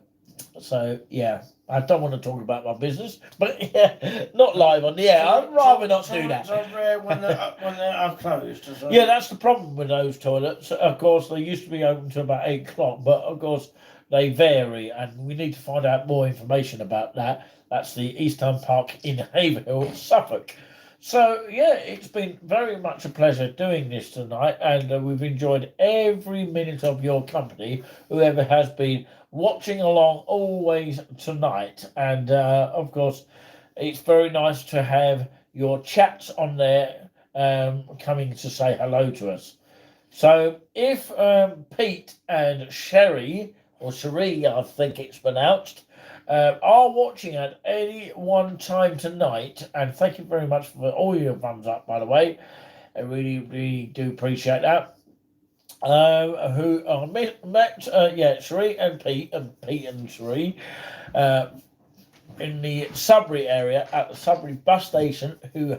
Speaker 1: So yeah, I don't want to talk about my business, but yeah, not live on the air. I'd rather not do that.
Speaker 2: So rare when they are closed. So.
Speaker 1: Yeah, that's the problem with those toilets. Of course, they used to be open to about 8 o'clock, but of course they vary, and we need to find out more information about that. That's the East Ham Park in Haverhill, Suffolk. So yeah, it's been very much a pleasure doing this tonight, and we've enjoyed every minute of your company, whoever has been watching along always tonight. And of course, it's very nice to have your chats on there coming to say hello to us. So if Pete and Sherry, or Cherie, I think it's pronounced, are watching at any one time tonight, and thank you very much for all your thumbs up, by the way. I really, really do appreciate that. Who I met, Cherie and Pete and Cherie, in the Sudbury area at the Sudbury bus station, who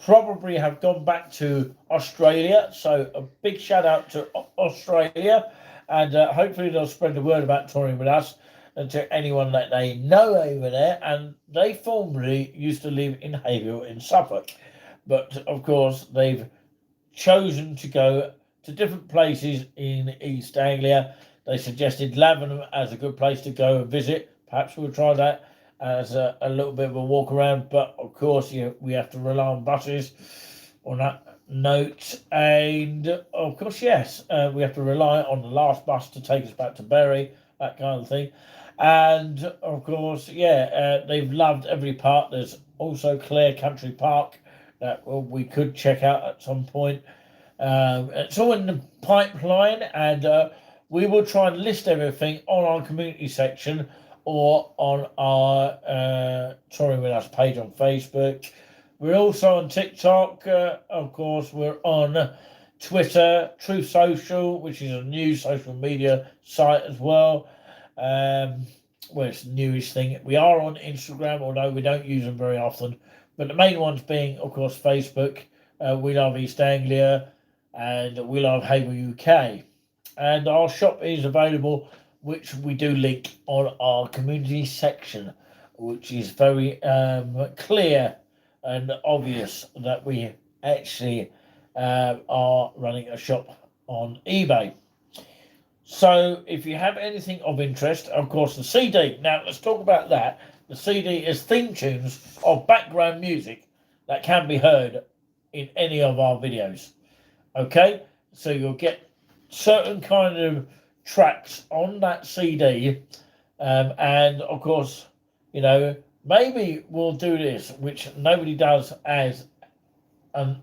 Speaker 1: probably have gone back to Australia. So a big shout out to Australia, and hopefully they'll spread the word about touring with us and to anyone that they know over there. And they formerly used to live in Haverhill in Suffolk, but of course they've chosen to go to different places in East Anglia. They suggested Lavenham as a good place to go and visit. Perhaps we'll try that as a little bit of a walk around, but of course we have to rely on buses. on that note. And of course, yes, we have to rely on the last bus to take us back to Bury, that kind of thing. And of course, they've loved every park. There's also Clare Country Park that we could check out at some point. It's all in the pipeline, and we will try and list everything on our community section or on our Touring With Us page on Facebook. We're also on TikTok, of course. We're on Twitter, Truth Social, which is a new social media site as well. Well, it's the newest thing. We are on Instagram, although we don't use them very often. But the main ones being, of course, Facebook. We Love East Anglia and We Love Havel UK. And our shop is available, which we do link on our community section, which is very clear and obvious that we actually are running a shop on eBay. So if you have anything of interest, of course, the CD. Now, let's talk about that. The CD is theme tunes of background music that can be heard in any of our videos. Okay? So you'll get certain kind of tracks on that CD. And, of course, maybe we'll do this, which nobody does as... they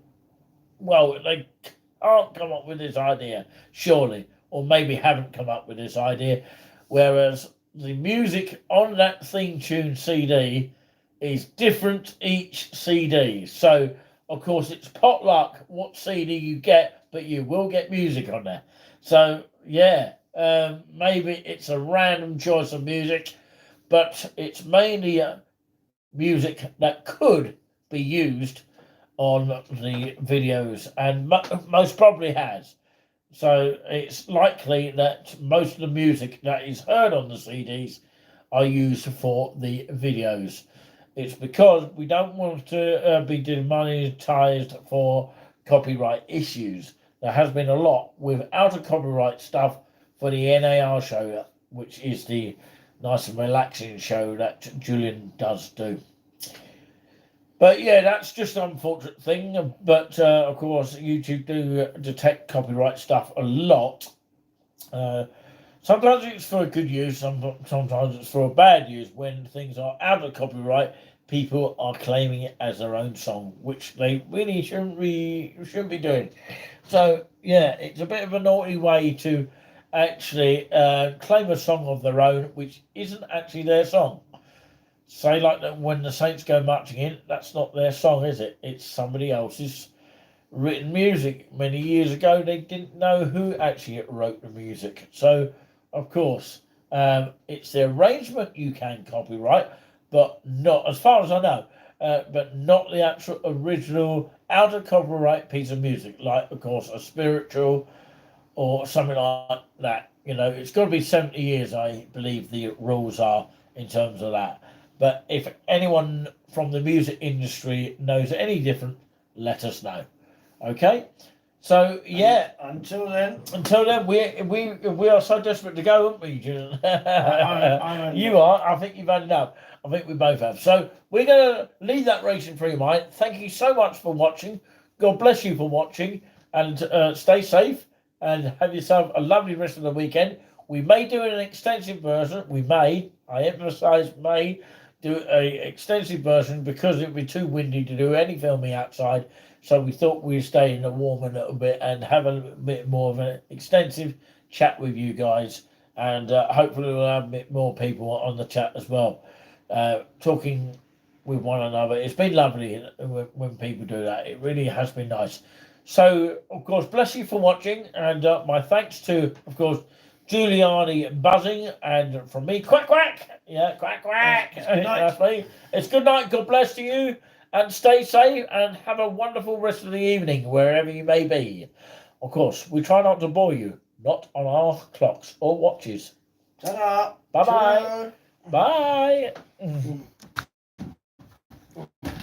Speaker 1: can't come up with this idea, surely, or maybe haven't come up with this idea, whereas the music on that theme tune CD is different each CD. So, of course, it's potluck what CD you get, but you will get music on there. So, maybe it's a random choice of music, but it's mainly music that could be used on the videos, and most probably has. So it's likely that most of the music that is heard on the CDs are used for the videos. It's because we don't want to be demonetized for copyright issues. There has been a lot with out of copyright stuff for the NAR show, which is the nice and relaxing show that Julian does do. But yeah, that's just an unfortunate thing. But of course, YouTube do detect copyright stuff a lot. Sometimes it's for a good use, sometimes it's for a bad use. When things are out of copyright, people are claiming it as their own song, which they really shouldn't be doing. So yeah, it's a bit of a naughty way to actually claim a song of their own, which isn't actually their song. Say like that when the Saints Go Marching In, that's not their song, is it? It's somebody else's written music. Many years ago, they didn't know who actually wrote the music. So, of course, it's the arrangement you can copyright, but not, as far as I know, but not the actual original out of copyright piece of music, like, of course, a spiritual or something like that. It's got to be 70 years, I believe the rules are in terms of that. But if anyone from the music industry knows any different, let us know. Okay? So yeah.
Speaker 2: Until then,
Speaker 1: we are so desperate to go, aren't we, Julian? You are. I think you've had enough. I think we both have. So we're going to leave that racing free mind. Thank you so much for watching. God bless you for watching, and stay safe and have yourself a lovely rest of the weekend. We may do an extensive version. I emphasise may, do a extensive version because it would be too windy to do any filming outside. So we thought we'd stay in the warm a little bit and have a bit more of an extensive chat with you guys. And hopefully we'll have a bit more people on the chat as well, talking with one another. It's been lovely when people do that. It really has been nice. So, of course, bless you for watching. And my thanks to, of course, Giuliani buzzing, and from me, quack quack. Yeah, quack quack. That's me. It's good night. God bless you, and stay safe, and have a wonderful rest of the evening wherever you may be. Of course, we try not to bore you, not on our clocks or watches.
Speaker 2: ta-da.
Speaker 1: Bye bye. Bye.